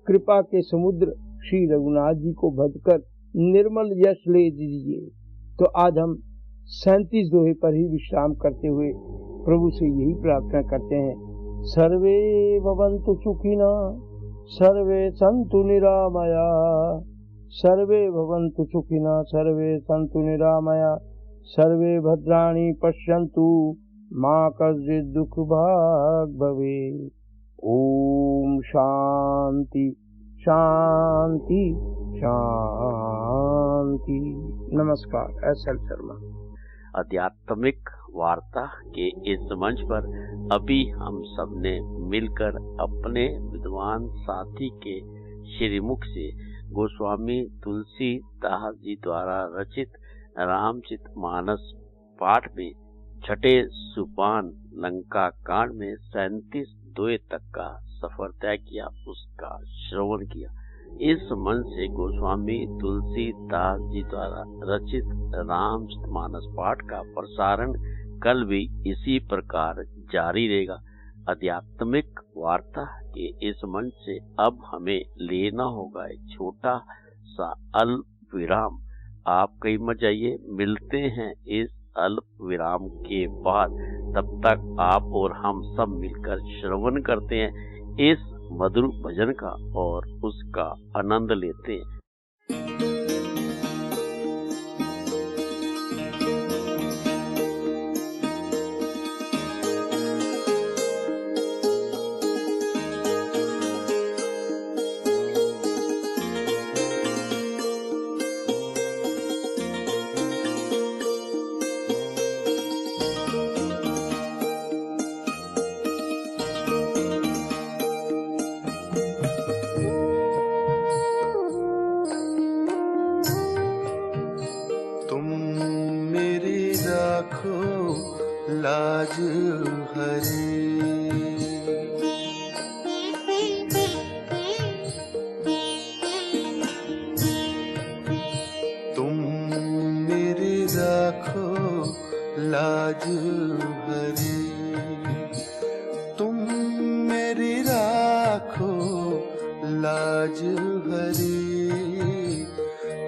कृपा के समुद्र श्री रघुनाथ जी को भजकर निर्मल यश ले दीजिए। तो आज हम 37 दोहे पर ही विश्राम करते हुए प्रभु से यही प्रार्थना करते हैं, सर्वे भवन्तु सुखिनः, सर्वे सन्तु निरामया, सर्वे भवन्तु सुखिनः, सर्वे सन्तु निरामया, सर्वे भद्राणि पश्यन्तु, मा कश्चित् दुःख भाग् भवेत्। ओम शांति शांति शांति। नमस्कार। एस.एल. शर्मा। आध्यात्मिक वार्ता के इस मंच पर अभी हम सब ने मिलकर अपने विद्वान साथी के श्रीमुख से गोस्वामी तुलसीदास जी द्वारा रचित रामचरित मानस पाठ में छठे सोपान लंका कांड में 37 दोहे तक का सफर तय किया, उसका श्रवण किया। इस मन से गोस्वामी तुलसीदास जी द्वारा रचित रामचरितमानस पाठ का प्रसारण कल भी इसी प्रकार जारी रहेगा। आध्यात्मिक वार्ता के इस मंच से अब हमें लेना होगा एक छोटा सा अल्प विराम। आप कहीं मत जाइए, मिलते हैं इस अल्प विराम के बाद। तब तक आप और हम सब मिलकर श्रवण करते हैं इस मधुर भजन का और उसका आनंद लेते हैं। लाज हरे। तुम मेरी राखो लाज हरे। तुम मेरी राखो लाज हरे।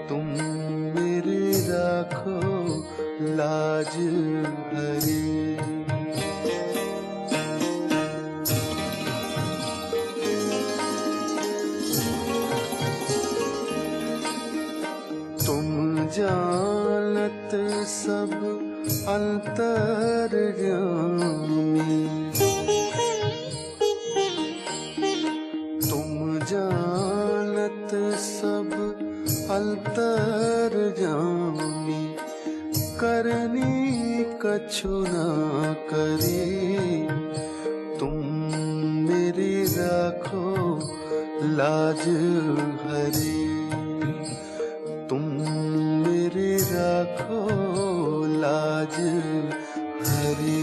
तुम मेरी राखो लाज हरे। तुम जानत सब अंतर्यामी। तुम जानत सब अंतर्यामी। करनी कछु ना करे। तुम मेरी राखो लाज हरे। तुम मेरी राखो लाज हरे।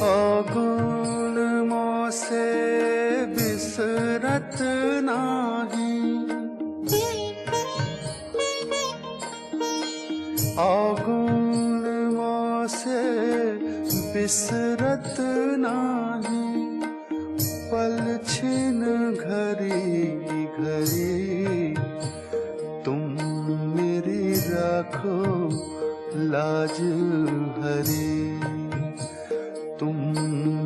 अगुण मोसे बिसरत नाही। अगुण मोसे बिसरत नाही। पल छिन घरी घरी। तुम मेरी राखो लाज हरे। तुम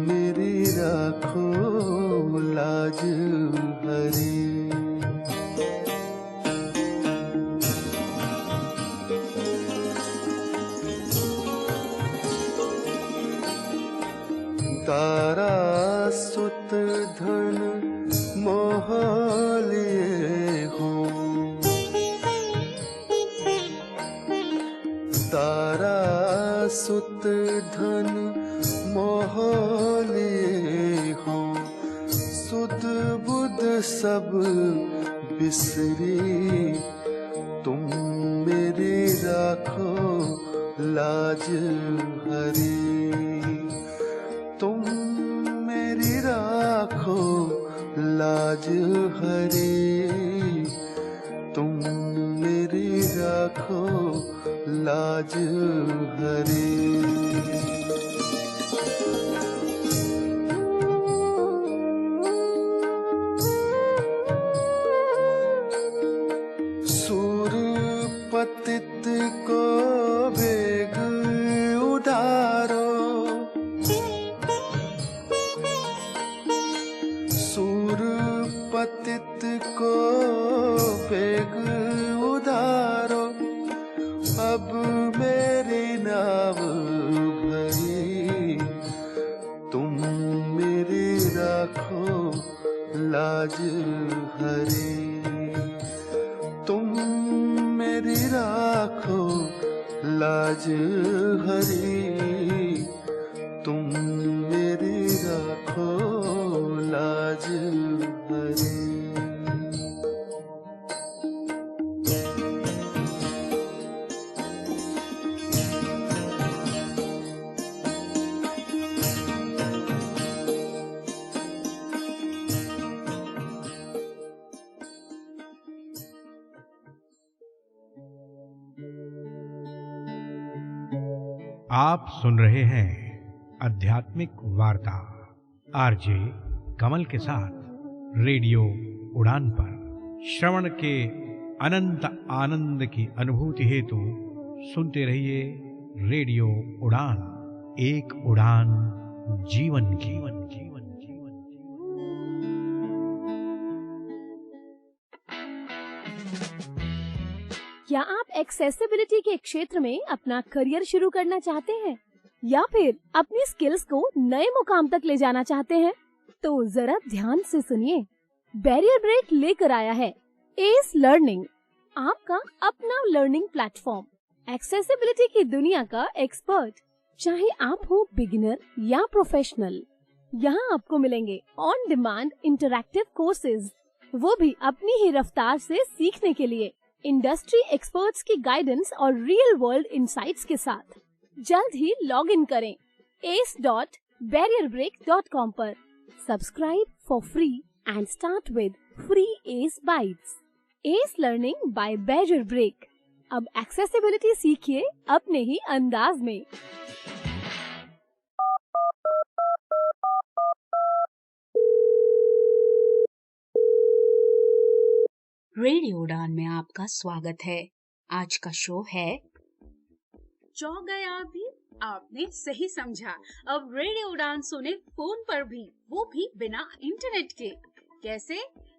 मेरी राखो लाज हरे। तारा सुत धन मोह लिए हो। तारा सुत धन मोह लिए हो। सुध बुध सब बिसरी। तुम मेरी राखो लाज हरे। तुम मेरी राखो लाज हरे। तुम मेरी राखो लाज हरे। पतित को वेग उधारो। सूर पतित को वेग उधारो। अब मेरी नाव भरी। तुम मेरी राखो लाज हरे। तुम मेरी राखो लाज हरे। तुम मेरी राखो लाज हरे। आप सुन रहे हैं आध्यात्मिक वार्ता आरजे कमल के साथ रेडियो उड़ान पर। श्रवण के अनंत आनंद की अनुभूति हेतु सुनते रहिए रेडियो उड़ान, एक उड़ान जीवन की। क्या आप एक्सेसिबिलिटी के क्षेत्र में अपना करियर शुरू करना चाहते हैं या फिर अपनी स्किल्स को नए मुकाम तक ले जाना चाहते हैं? तो जरा ध्यान से सुनिए, बैरियर ब्रेक लेकर आया है एस लर्निंग, आपका अपना लर्निंग प्लेटफॉर्म। एक्सेसिबिलिटी की दुनिया का एक्सपर्ट, चाहे आप हो बिगिनर या प्रोफेशनल, यहाँ आपको मिलेंगे ऑन डिमांड इंटरैक्टिव कोर्सेज, वो भी अपनी ही रफ्तार से सीखने के लिए, इंडस्ट्री एक्सपर्ट्स की गाइडेंस और रियल वर्ल्ड इंसाइट्स के साथ। जल्द ही लॉग इन करें ace.barrierbreak.com पर। Subscribe for free and start with free ace bytes. Ace learning by Barrier Break. अब एक्सेसिबिलिटी सीखिए अपने ही अंदाज में। रेडियो उड़ान में आपका स्वागत है। आज का शो है चौंक गए आप भी? आपने सही समझा। अब रेडियो उड़ान सुने फोन पर भी, वो भी बिना इंटरनेट के। कैसे?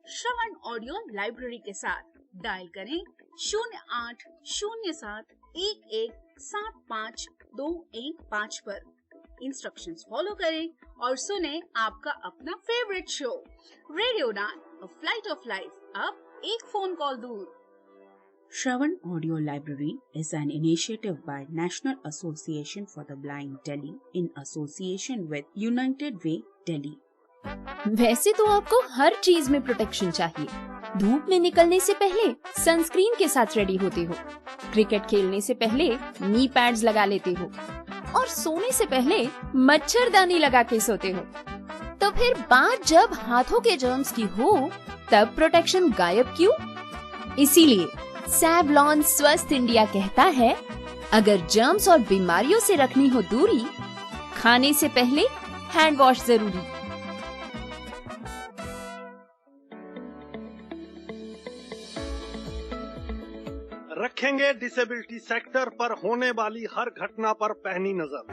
श्रवण ऑडियो लाइब्रेरी के साथ। डायल करें 0807117525 पर। इंस्ट्रक्शंस फॉलो करें और सुने आपका अपना फेवरेट शो रेडियो उड़ान, अ फ्लाइट ऑफ लाइफ, अब एक फोन कॉल दूर। Shravan Audio Library is an initiative by National Association for the Blind Delhi in association with United Way Delhi. वैसे तो आपको हर चीज में प्रोटेक्शन चाहिए। धूप में निकलने से पहले सनस्क्रीन के साथ रेडी होते हो, क्रिकेट खेलने से पहले नी पैड्स लगा लेते हो और सोने से पहले मच्छरदानी लगा के सोते हो। तो फिर बात जब हाथों के जर्म्स की हो, तब प्रोटेक्शन गायब क्यों? इसीलिए सैवलॉन स्वस्थ इंडिया कहता है, अगर जर्म्स और बीमारियों से रखनी हो दूरी, खाने से पहले हैंड वॉश जरूरी। रखेंगे डिसेबिलिटी सेक्टर पर होने वाली हर घटना पर पैनी नजर।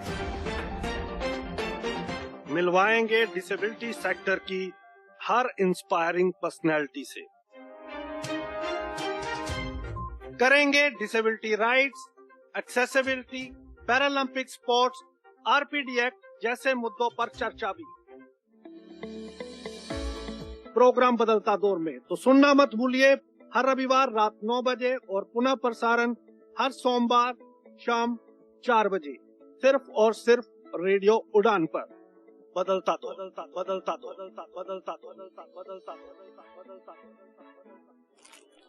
मिलवाएंगे डिसेबिलिटी सेक्टर की हर इंस्पायरिंग पर्सनैलिटी से। करेंगे disability rights, accessibility, Paralympic sports, RPD act जैसे मुद्दों पर चर्चा भी। प्रोग्राम बदलता दौर में, तो सुनना मत भूलिए हर रविवार रात 9 बजे और पुनः प्रसारण हर सोमवार शाम 4 बजे, सिर्फ और सिर्फ रेडियो उड़ान पर। बदलता दौर, बदलता बदलता बदलता बदलता बदलता बदलता बदलता।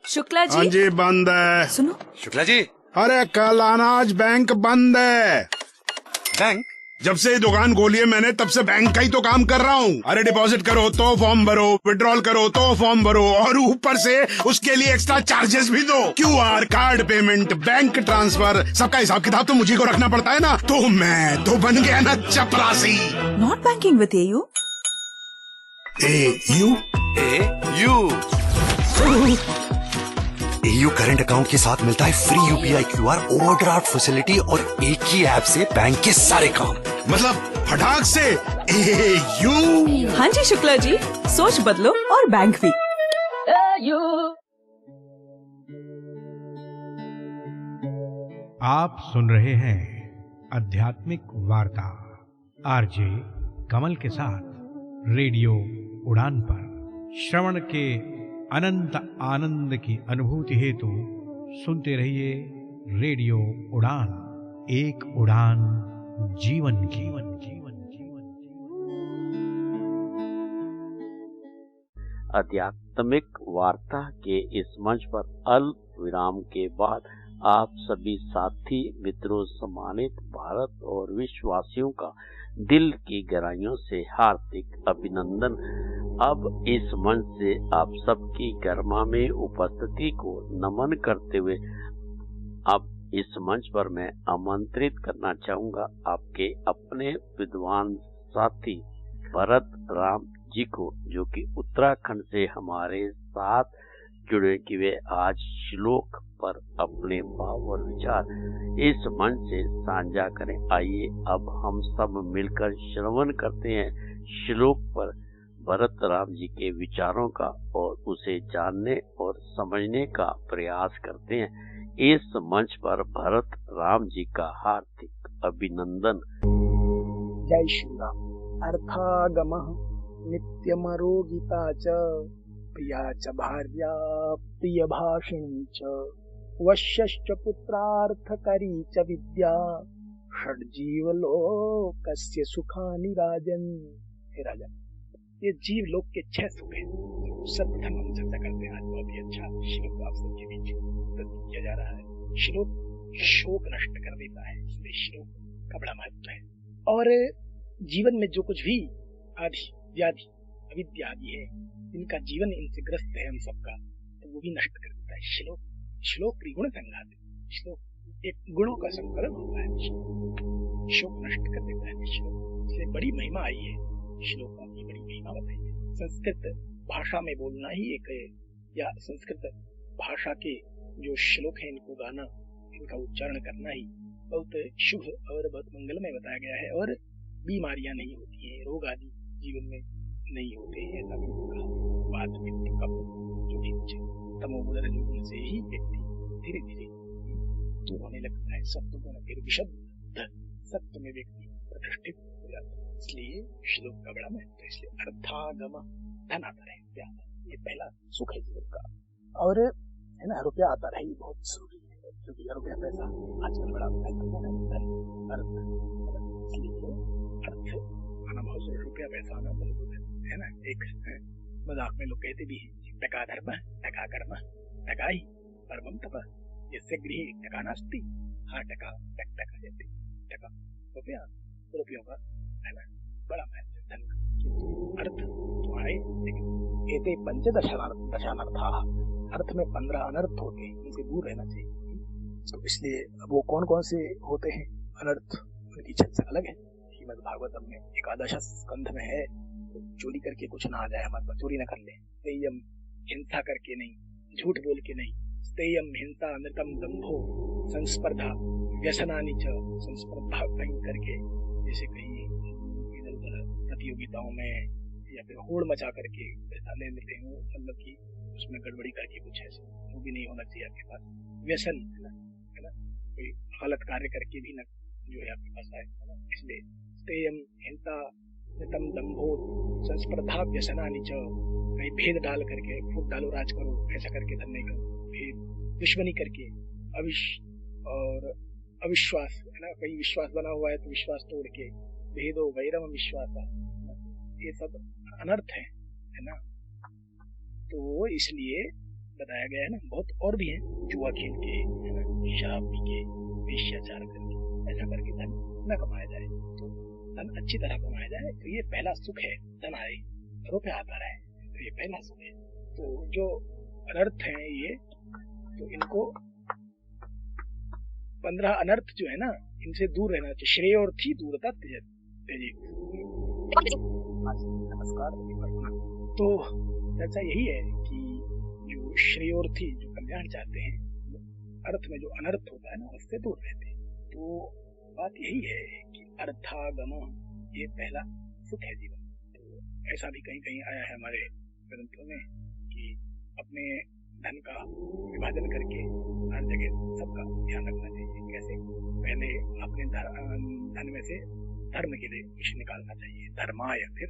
शुक्ला जी। हाँ जी, बंद है। सुनो शुक्ला जी, अरे कल अनाज बैंक बंद है। बैंक? जब से ये दुकान खोली है मैंने, तब से बैंक का ही तो काम कर रहा हूँ। अरे डिपॉजिट करो तो फॉर्म भरो, विड्रॉल करो तो फॉर्म भरो और ऊपर से उसके लिए एक्स्ट्रा चार्जेस भी दो। QR, card payment, bank transfer, सबका हिसाब किताब तो मुझे को रखना पड़ता है ना। तो मैं तो बन गया ना चपरासी। Not banking with AU. AU current account के साथ मिलता है free UPI QR, overdraft facility और एक ही ऐप से बैंक के सारे काम। मतलब फटाक से एयू। हाँ जी शुक्ला जी, सोच बदलो और बैंक भी। आप सुन रहे हैं आध्यात्मिक वार्ता आरजे कमल के साथ रेडियो उड़ान पर। श्रवण के अनंत आनंद की अनुभूति हेतु सुनते रहिए रेडियो उड़ान, एक उड़ान जीवन की। आध्यात्मिक वार्ता के इस मंच पर अल्प विराम के बाद आप सभी साथी मित्रों, सम्मानित भारत और विश्ववासियों का दिल की गहराइयों से हार्दिक अभिनंदन। अब इस मंच से आप सबकी गरिमा में उपस्थिति को नमन करते हुए अब इस मंच पर मैं आमंत्रित करना चाहूंगा आपके अपने विद्वान साथी भरत राम जी को, जो कि उत्तराखंड से हमारे साथ जुड़े कि वे आज श्लोक पर अपने भाव और विचार इस मंच से साझा करें। आइए अब हम सब मिलकर श्रवण करते हैं श्लोक पर भरत राम जी के विचारों का और उसे जानने और समझने का प्रयास करते हैं। इस मंच पर भरत राम जी का हार्दिक अभिनंदन। जय श्री राम। अर्थागमः नित्यमरोगिता च प्रिया च भार्या प्रियभाषिणी च वश्यश्च पुत्रार्थकरी च विद्या षड्जीवलोकस्य सुखानि राजन्। हे राजन, ये जीव लोक के 6 सुख हैं। सर्वप्रथम हम चर्चा करते हैं आज बहुत ही अच्छा श्लोक आप सबके बीच प्रस्तुत किया जा रहा है। श्लोक शोक नष्ट कर देता है, इसलिए श्लोक का बड़ा महत्व है। और जीवन में जो कुछ भी आदि व्याधि अविद्या आदि है, इनका जीवन इनसे ग्रस्त है हम सबका, तो वो भी नष्ट कर देता है। श्लोक त्रिगुण संघात, श्लोक एक गुणों का संकलन होता है। शोक नष्ट कर देता है श्लोक, इसलिए बड़ी महिमा आई है श्लोकों की, बड़ी महिमा बताई है। संस्कृत भाषा में बोलना ही एक, या संस्कृत भाषा के जो श्लोक है इनको गाना, इनका उच्चारण करना ही बहुत शुभ और बहुत मंगलमय बताया गया है। और बीमारियां नहीं होती हैं, रोग आदि जीवन में नहीं होते हैं। ऐसा भी होगा बाद में जो भी तमोगुण रजोगुण से ही व्यक्ति धीरे धीरे दूर होने लगता है। सत्व गुण फिर विशुद्ध सत्व में व्यक्ति प्रतिष्ठित हो जाता है। इसलिए श्लोक का बड़ा महत्व है। इसलिए अर्थागम, धन आता रहे, रुपया आता है, ये पहला सुख है जीवन का। और है ना, रुपया आता रहे ये बहुत जरूरी है, क्योंकि रुपया पैसा आजकल बड़ा महत्वपूर्ण है। धन अर्थ, इसलिए अर्थ आना बहुत जरूरी, रुपया पैसा आना बहुत जरूरी है ना। एक मजाक में लोग कहते भी हैं, टका धर्म टका कर्म टका ही परमम तप, जिससे गृह टका नास्ती हाँ टका टक टका जयते। टका रुपया, रुपयों का है ना बड़ा महत्व है। धन अर्थ तो आए, लेकिन एते पंचदशानर्था, अर्थ में 15 अनर्थ होते हैं, उनसे दूर रहना चाहिए। तो इसलिए वो कौन कौन से होते हैं अनर्थ, उनकी चर्चा अलग है। श्रीमद् भागवतम में एकादश स्कंध में है, तो चोरी करके कुछ ना आ जाए हमारे पास, चोरी न कर ले। स्तेयम, हिंसा करके नहीं, झूठ बोल के नहीं। स्तेयम हिंसा, नृतम दंभो, संस्पर्धा व्यसनानि च, संस्पर्धा कहीं करके, जैसे कहीं इधर उधर प्रतियोगिताओं में या फिर होड़ मचा करके पैसा ले लेते हो, मतलब कि उसमें गड़बड़ी करके कुछ ऐसे, वो भी नहीं होना चाहिए आपके पास। व्यसन है ना, कोई गलत कार्य करके भी न जो है आपके पास आए, है ना। इसलिए स्तेयम हिंसा नितम दंभो संस्पर्धा व्यसनानि च, कहीं भेद डाल करके फूट डालो राज करो, ऐसा करके धन नहीं करो, भेद दुश्मनी करके, और अविश्वास है ना, कहीं विश्वास बना हुआ है तो विश्वास तोड़ के, भेदो वैरम विश्वास, ये सब अनर्थ है ना। तो इसलिए बताया गया है ना, बहुत और भी है, जुआ खेल के है ना, शराब पी के, वेश्याचार करके, ऐसा करके धन न कमाया जाए। तो धन अच्छी तरह कमाया जाए, तो ये पहला सुख है। धन आए, रुपया आता रहे, तो ये पहला सुख है। तो जो अनर्थ है ये, तो इनको 15 अनर्थ जो है ना, इनसे दूर रहना चाहिए। श्रेय और थी दूरता त्यजेत। नमस्कार। तो चर्चा यही है कि जो श्रेय और थी, जो कल्याण चाहते हैं, अर्थ में जो अनर्थ होता है ना, उससे दूर रहते हैं। तो बात यही है कि अर्थागम ये पहला सुख है जीवन। तो ऐसा भी कहीं कहीं आया है हमारे ग्रंथों में कि अपने धन का विभाजन करके हर जगह सबका ध्यान रखना चाहिए। कैसे? पहले अपने धन में से धर्म के लिए कुछ निकालना चाहिए, धर्माय, फिर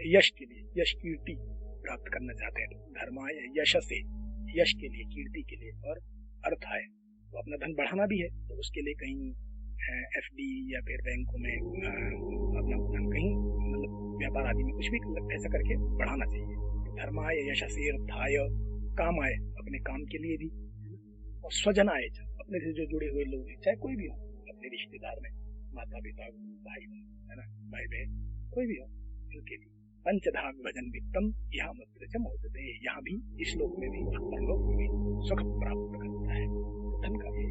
यश के लिए, यश कीर्ति प्राप्त करना चाहते हैं तो धर्माय, यश से, यश के लिए, कीर्ति के लिए, और अर्थाय तो अपना धन बढ़ाना भी है, तो उसके लिए कहीं एफडी या फिर बैंकों में अपना धन कहीं मतलब व्यापार आदि में कुछ भी ऐसा करके बढ़ाना चाहिए। तो धर्माय, यशसे, अर्थाय, काम आए, अपने काम के लिए भी, और स्वजन आए, अपने से जो जुड़े हुए लोग हैं, चाहे कोई भी हो, अपने रिश्तेदार में, माता पिता, भाई है ना, भाई बहन, कोई भी हो, उनके लिए। पंचधा विभजन वित्तम यहाँ मुद्र च मोदते, यहाँ भी, इस लोक में भी, परलोक में भी सुख प्राप्त करता है। धन का भी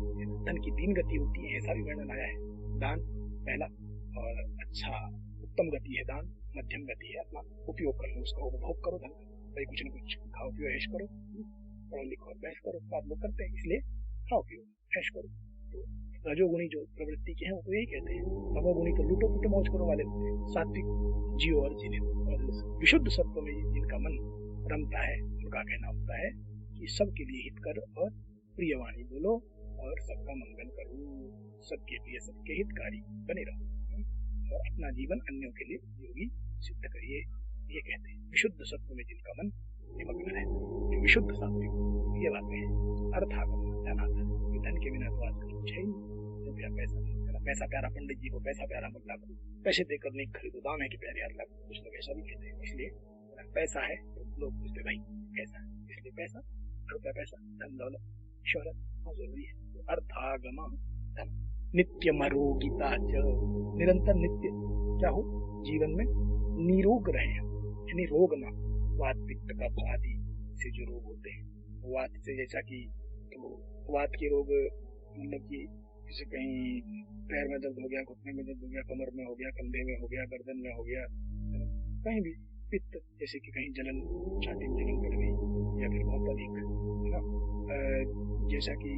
धन की 3 गति होती है, ऐसा भी वर्णन आया है। दान पहला और अच्छा उत्तम गति है दान, मध्यम गति है अपना उपयोग कर लो, उसका उपभोग करो धन का, भाई कुछ न कुछ खाओ पियो ऐश करो, पढ़ो लिखो और बहस करो, बात लोग करते हैं, इसलिए खाओ पियो ऐश करो। तो रजोगुणी जो प्रवृत्ति के हैं वो तो यही कहते हैं, तमोगुणी तो लूटो पुटो मौज करो वाले होते हैं, सात्विक जियो और जीने। और विशुद्ध सत्व में जिनका मन रमता है उनका कहना होता है कि सबके लिए हित कर और प्रिय वाणी बोलो और सबका मंगल करो, सबके लिए सबके हितकारी बने रहो और अपना जीवन अन्यों के लिए उपयोगी सिद्ध करिए, ये कहते हैं। विशुद्ध सत्व में जिनका मन निमग्न है, जो विशुद्ध सात्विक, ये बातें हैं। अर्थागम धनाधन, धन के बिना तो आजकल कुछ है ही नहीं, पैसा प्यारा पंडित जी को, पैसा प्यारा मुल्ला को, पैसे देकर नहीं खरीदो, दाम है कि प्यारे अल्लाह को, कुछ लोग ऐसा भी कहते हैं। इसलिए पैसा है तो लोग पूछते भाई कैसा है, इसलिए पैसा, रुपया पैसा, धन दौलत शोहरत बहुत जरूरी है। तो अर्थागम धन, नित्य मरोगिता च, निरंतर नित्य क्या हो जीवन में निरोग रहे, यानी रोग ना, वात पित्त कफ आदि से जो रोग होते हैं, वात से जैसा कि तो वात के रोग मतलब कि जैसे कहीं पैर में दर्द हो गया, घुटने में दर्द हो गया, कमर में हो गया, कंधे में हो गया, गर्दन में हो गया, कहीं भी पित्त जैसे कि कहीं जलन, छाती में जलन पड़ गई या फिर बहुत अधिक है ना, जैसा कि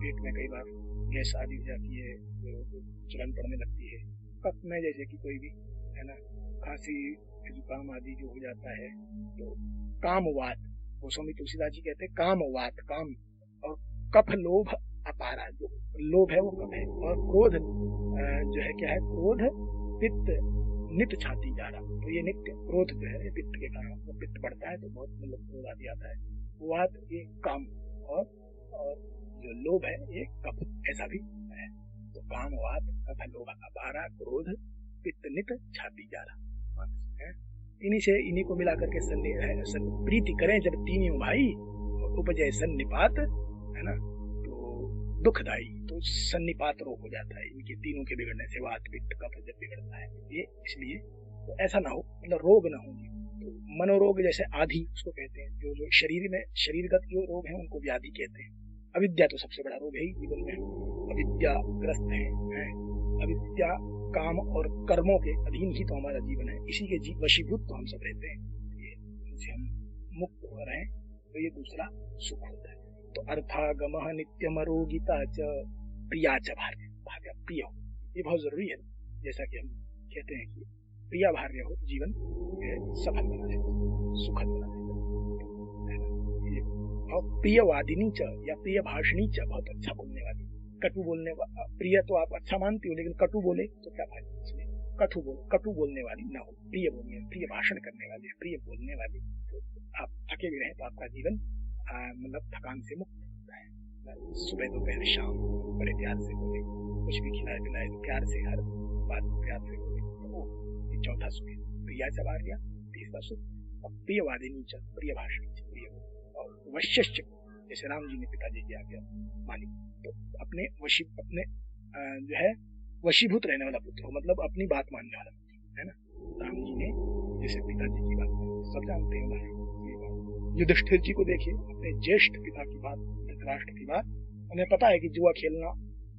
पेट में कई बार गैस आदि हो जाती है, जलन पड़ने लगती है, कफ में जैसे कि कोई भी है ना खांसी जुकाम आदि जो हो जाता है, तो कामवात, गोस्वामी तुलसीदास जी कहते हैं कामवात, काम और कफ लोभ अपारा, जो लोभ है वो कफ है, और क्रोध जो है क्या है, क्रोध पित्त नित्य छाती जा रहा, तो ये नित्य क्रोध जो है पित्त के कारण, तो पित्त बढ़ता है तो बहुत मतलब क्रोध आदि आता है। वात ये काम और जो लोभ है ये कफ, ऐसा भी है। तो काम वात कफ लोभ अपारा क्रोध पित्त नित्य छाती जा रहा, इन्हीं को मिला करके प्रीति करें जब तीनों भाई, उपजय सन्निपात है ना, दुखदाई, तो सन्निपात रोग हो जाता है इनके तीनों के बिगड़ने से, वात पित्त कफ जब बिगड़ता है ये, इसलिए तो ऐसा ना हो, मतलब रोग ना हो। तो मनोरोग जैसे आधि उसको कहते हैं, जो शरीर में शरीरगत जो रोग है उनको व्याधि कहते हैं। अविद्या तो सबसे बड़ा रोग है ही जीवन में, अविद्या ग्रस्त है, अविद्या काम और कर्मों के अधीन ही तो हमारा जीवन है, इसी के वशीभूत तो हम सब रहते हैं, इनसे हम मुक्त हो रहे हैं, तो ये दूसरा सुख होता है। तो अर्थागम नित्यम अरोगिता च प्रिया च भार्य, भार्य प्रिय हो, ये बहुत जरूरी है। जैसा कि हम कहते हैं कि प्रिया भार्य हो तो जीवन सफल बना रहता, सुखद बना रहता। और प्रियवादिनी च या प्रिय भाषणी च, बहुत अच्छा बोलने वाली, कटु बोलने वाला, प्रिय तो आप अच्छा मानती हो लेकिन कटु बोले तो क्या फायदा, इसलिए कटु बोलने वाली ना हो, प्रिय बोलने, प्रिय भाषण करने वाली, प्रिय बोलने वाली। तो आप थके भी रहे तो आपका जीवन मतलब थकान से मुक्त होता है। सुबह दोपहर शाम बड़े प्यार से बोले, कुछ भी खिलाए पिलाए प्यार से, हर बात प्यार से बोले, तो ये चौथा सुख है। प्रिया च भार्या, तीसरा सुख। और प्रियवादिनी च, प्रिय भाषणी च, प्रिय। और वश्यश्च, जैसे राम जी ने पिताजी की आज्ञा मानी, तो अपने जो है वशीभूत रहने वाला पुत्र हो, मतलब अपनी बात मानने वाला पुत्र है ना। राम जी ने जैसे पिताजी की बात सब जानते हैं, युधिष्ठिर जी को देखिए, अपने ज्येष्ठ पिता की बात, धृतराष्ट्र की बात, उन्हें पता है कि जुआ खेलना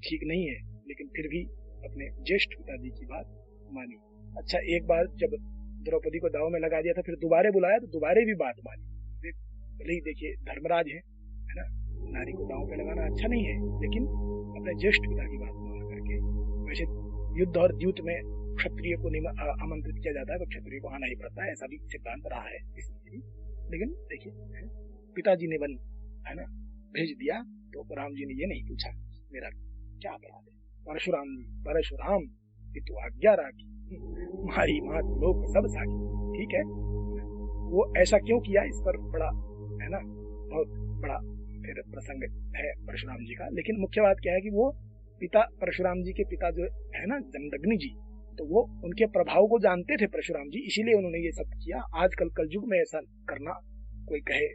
ठीक नहीं है, लेकिन फिर भी अपने ज्येष्ठ पिताजी की बात मानी। अच्छा, एक बार जब द्रौपदी को दाव में लगा दिया था, फिर दोबारे बुलाया तो दोबारे भी बात मानी। भले ही देखिए धर्मराज है ना, नारी को दाव पे लगाना अच्छा नहीं है, लेकिन अपने ज्येष्ठ पिता की बात मान करके, वैसे युद्ध और द्यूत में क्षत्रिय को आमंत्रित किया जाता है तो क्षत्रिय को आना ही पड़ता है, ऐसा भी सिद्धांत रहा है इसलिए। लेकिन देखिए पिताजी ने है ना भेज दिया, तो राम जी ने ये नहीं पूछा मेरा क्या अपराध है। परशुराम पितु आज्ञा राखी, मारी मात लोक सब साकी, ठीक है। वो ऐसा क्यों किया, इस पर बड़ा है ना, बहुत बड़ा फिर प्रसंग है परशुराम जी का। लेकिन मुख्य बात क्या है कि वो पिता, परशुराम जी के पिता जो है ना जमदग्नि जी, तो वो उनके प्रभाव को जानते थे परशुराम जी, इसीलिए उन्होंने ये सब किया। आजकल कलयुग में ऐसा करना, कोई कहे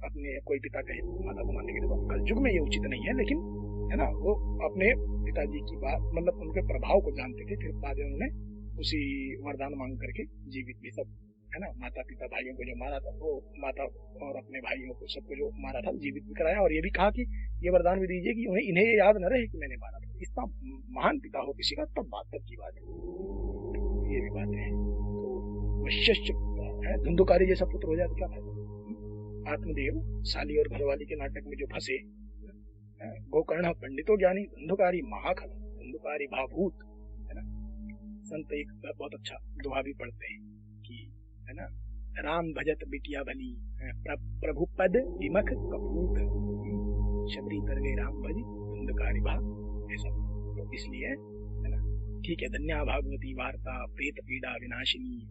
अपने, कोई पिता कहे माता को मानने के लिए, कलयुग में ये उचित नहीं है, लेकिन है ना वो अपने पिताजी की बात, मतलब उनके प्रभाव को जानते थे। फिर बाद में उन्होंने उसी वरदान मांग करके जीवित भी सब है ना, माता पिता भाइयों को जो मारा था, वो माता और अपने भाइयों को सबको जो मारा था जीवित भी कराया, और ये भी कहा कि ये वरदान भी दीजिए कि उन्हें इन्हें याद न रहे कि मैंने मारा था। इतना महान पिता हो किसी का तब बात की बात है, ये भी बातें हैं। तो वशिष्ठ है, धुंधुकारी जैसा पुत्र हो जाए तो क्या फायदा। आत्मदेव साली और घरवाली के नाटक में जो फंसे, गोकर्ण पंडितो ज्ञानी धुंधुकारी महाखल, धुंधुकारी भाभूत, है ना। संत एक बहुत अच्छा दोहा भी पढ़ते हैं कि, है ना, राम भजत बिटिया भली, प्रभु पद विमख कपूत, शबरी तर गए राम भज धुंधकारी भाग, ऐसा। तो इसलिए, है ना, ठीक है, धन्या भागवती वार्ता प्रेत पीड़ा विनाशिनी,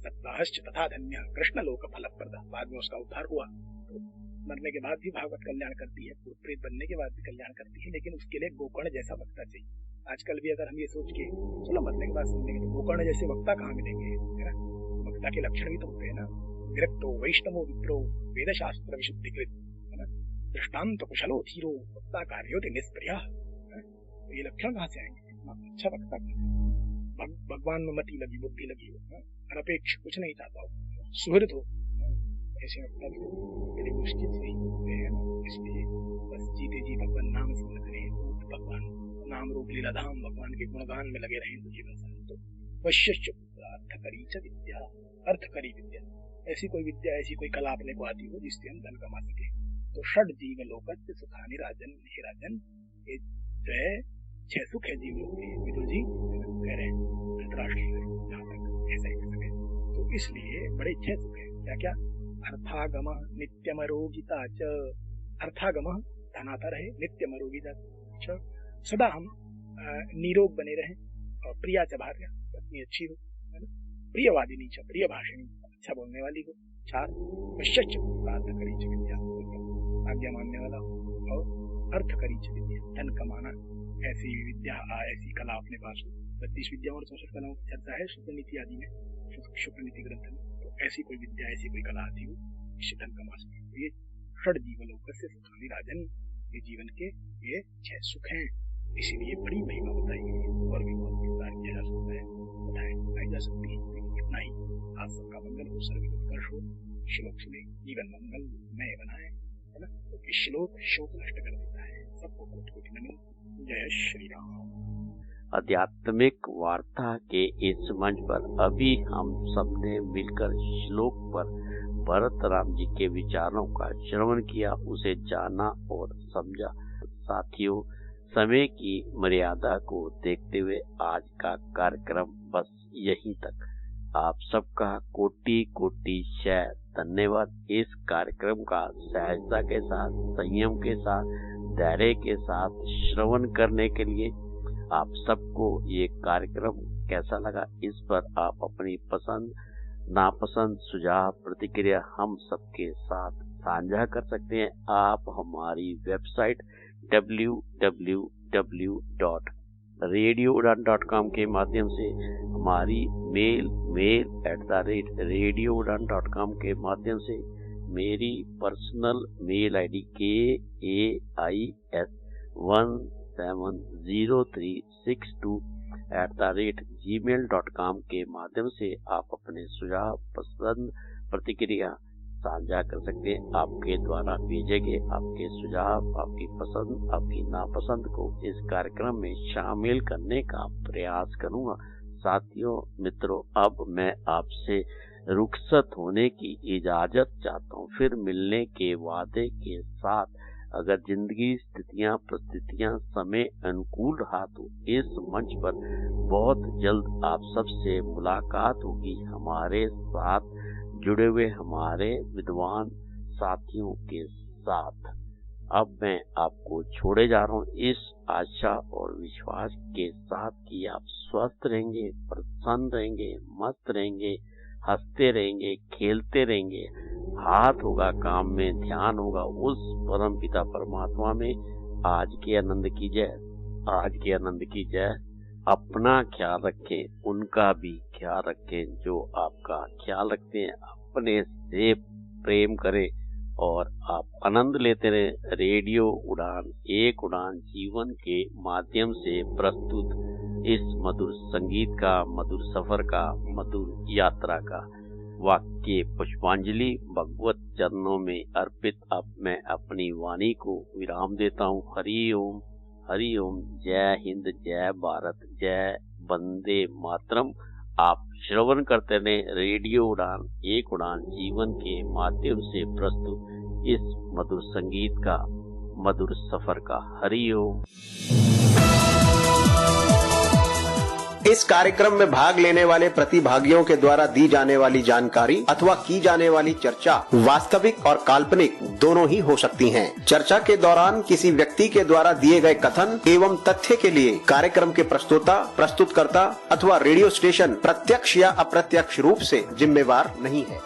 सप्ताहश्च तथा धन्य कृष्ण लोक फलप्रदा। बाद में उसका उद्धार हुआ, तो मरने के बाद भी भागवत कल्याण करती है, प्रेत बनने के बाद भी कल्याण करती है, लेकिन उसके लिए गोकर्ण जैसा वक्ता चाहिए। आजकल भी अगर हम ये सोच के चलो मरने के बाद सुनेंगे, तो गोकर्ण जैसे वक्ता कहाँ मिलेंगे, है ना। वक्ता के लक्षण भी तो होते हैं ना, विरक्तो वैष्णवो विप्रो वेद शास्त्र विशुद्धिकृत, है ना, दृष्टांत कुशलो धीरो वक्ता कार्योति निष्प्रिया। तो ये लक्षण कहाँ से आएंगे, अच्छा वक्ता, भगवान में मति लगी, बुद्धि लगी हो, अनपेक्ष कुछ नहीं चाहता हो, सुहृद हो, ऐसे वक्ता भी बड़ी मुश्किल से ही होते हैं। इसलिए बस जीते जी भगवान नाम स्मरण करें, भगवान नाम रूप लीला धाम भगवान के गुणगान में लगे रहें, तो जीवन सार्थक। तो वशिष्ठ अर्थकरी च विद्या, अर्थकरी विद्या, ऐसी कोई विद्या, ऐसी कोई कला अपने को आती हो जिससे हम धन कमा सके। तो षड जीव लोकस्य सुखानि राजन, हे राजन, ये जो है 6 सुख है जीव लोक के, विदुर जी कह रहे हैं, धृतराष्ट्र जहाँ तक ऐसा ही कर सके। तो इसलिए बड़े 6 सुख है, क्या क्या, अर्थागम नित्यमरोगिता च, अर्थागम धन आता रहे, नित्यमरोगिता च, सदा हम निरोग बने रहें, और प्रिया च भार्या, पत्नी अच्छी हो, है ना, प्रियवादिनी च, प्रिय भाषिणी, अच्छा बोलने वाली हो। 4 वशिष्ठ अर्थकरी च विद्या, आज्ञा मानने वाला हो, और अर्थकरी च विद्या, धन कमाना, ऐसी विद्या, ऐसी कला अपने पास हो। 32 विद्याओं और 64 कलाओं की चर्चा है शुक्ल नीति आदि में, शुक्ल नीति ग्रंथ में। तो ऐसी कोई विद्या, ऐसी कोई कला आती हो जिससे धन कमा सके। तो ये षड जीवलोकस्य सुखानि राजन, ये जीवन के ये 6 सुख हैं, इसीलिए बड़ी महिमा बताई गई है, और भी बहुत विस्तार किया जा सकता है, बताई जा सकती है, लेकिन इतना ही। आज सबका मंगल हो, सर्व उत्कर्ष हो, श्लोक सुने, जीवन मंगल नए बनाए, है ना। तो इस श्लोक शोक नष्ट कर देता है, सबको कोटि नमन, जय श्री राम। आध्यात्मिक वार्ता के इस मंच पर अभी हम सबने मिलकर श्लोक पर भरत राम जी के विचारों का श्रवण किया, उसे जाना और समझा। साथियों, समय की मर्यादा को देखते हुए आज का कार्यक्रम बस यहीं तक। आप सबका कोटि कोटि शय धन्यवाद। इस कार्यक्रम का सहजता के साथ, संयम के साथ, धैर्य के साथ श्रवण करने के लिए आप सबको ये कार्यक्रम कैसा लगा, इस पर आप अपनी पसंद नापसंद सुझाव प्रतिक्रिया हम सबके साथ साझा कर सकते हैं। आप हमारी वेबसाइट www.radioudan.com के माध्यम से, हमारी mail@radioudan.com के माध्यम से, मेरी पर्सनल मेल आईडी KAIS170362@gmail.com के माध्यम से आप अपने सुझाव, पसंद, प्रतिक्रिया साझा कर सकते हैं। आपके द्वारा भेजे गए आपके सुझाव, आपकी पसंद, आपकी नापसंद को इस कार्यक्रम में शामिल करने का प्रयास करूंगा। साथियों, मित्रों, अब मैं आपसे रुखसत होने की इजाजत चाहता हूँ, फिर मिलने के वादे के साथ। अगर जिंदगी, स्थितियां, परिस्थितियां, समय अनुकूल रहा तो इस मंच पर बहुत जल्द आप सबसे मुलाकात होगी, हमारे साथ जुड़े हुए हमारे विद्वान साथियों के साथ। अब मैं आपको छोड़े जा रहा हूँ इस आशा और विश्वास के साथ कि आप स्वस्थ रहेंगे, प्रसन्न रहेंगे, मस्त रहेंगे, हंसते रहेंगे, खेलते रहेंगे, हाथ होगा काम में, ध्यान होगा उस परम पिता परमात्मा में। आज के आनंद की जय, आज के आनंद की जय। अपना ख्याल रखें, उनका भी ख्याल रखें जो आपका ख्याल रखते हैं। अपने से प्रेम करें और आप आनंद लेते रहें। रेडियो उड़ान, एक उड़ान जीवन के माध्यम से प्रस्तुत इस मधुर संगीत का, मधुर सफर का, मधुर यात्रा का। वाक्य पुष्पांजलि भगवत चरणों में अर्पित अब मैं अपनी वाणी को विराम देता हूँ। हरि ओम, हरि ओम। जय हिंद, जय भारत, जय वंदे मातरम। आप श्रवण करते रहे रेडियो उड़ान, एक उड़ान जीवन के माध्यम से प्रस्तुत इस मधुर संगीत का मधुर सफर का। हरि ओम। इस कार्यक्रम में भाग लेने वाले प्रतिभागियों के द्वारा दी जाने वाली जानकारी अथवा की जाने वाली चर्चा वास्तविक और काल्पनिक दोनों ही हो सकती हैं। चर्चा के दौरान किसी व्यक्ति के द्वारा दिए गए कथन एवं तथ्य के लिए कार्यक्रम के प्रस्तोता, प्रस्तुतकर्ता अथवा रेडियो स्टेशन प्रत्यक्ष या अप्रत्यक्ष रूप से जिम्मेवार नहीं है।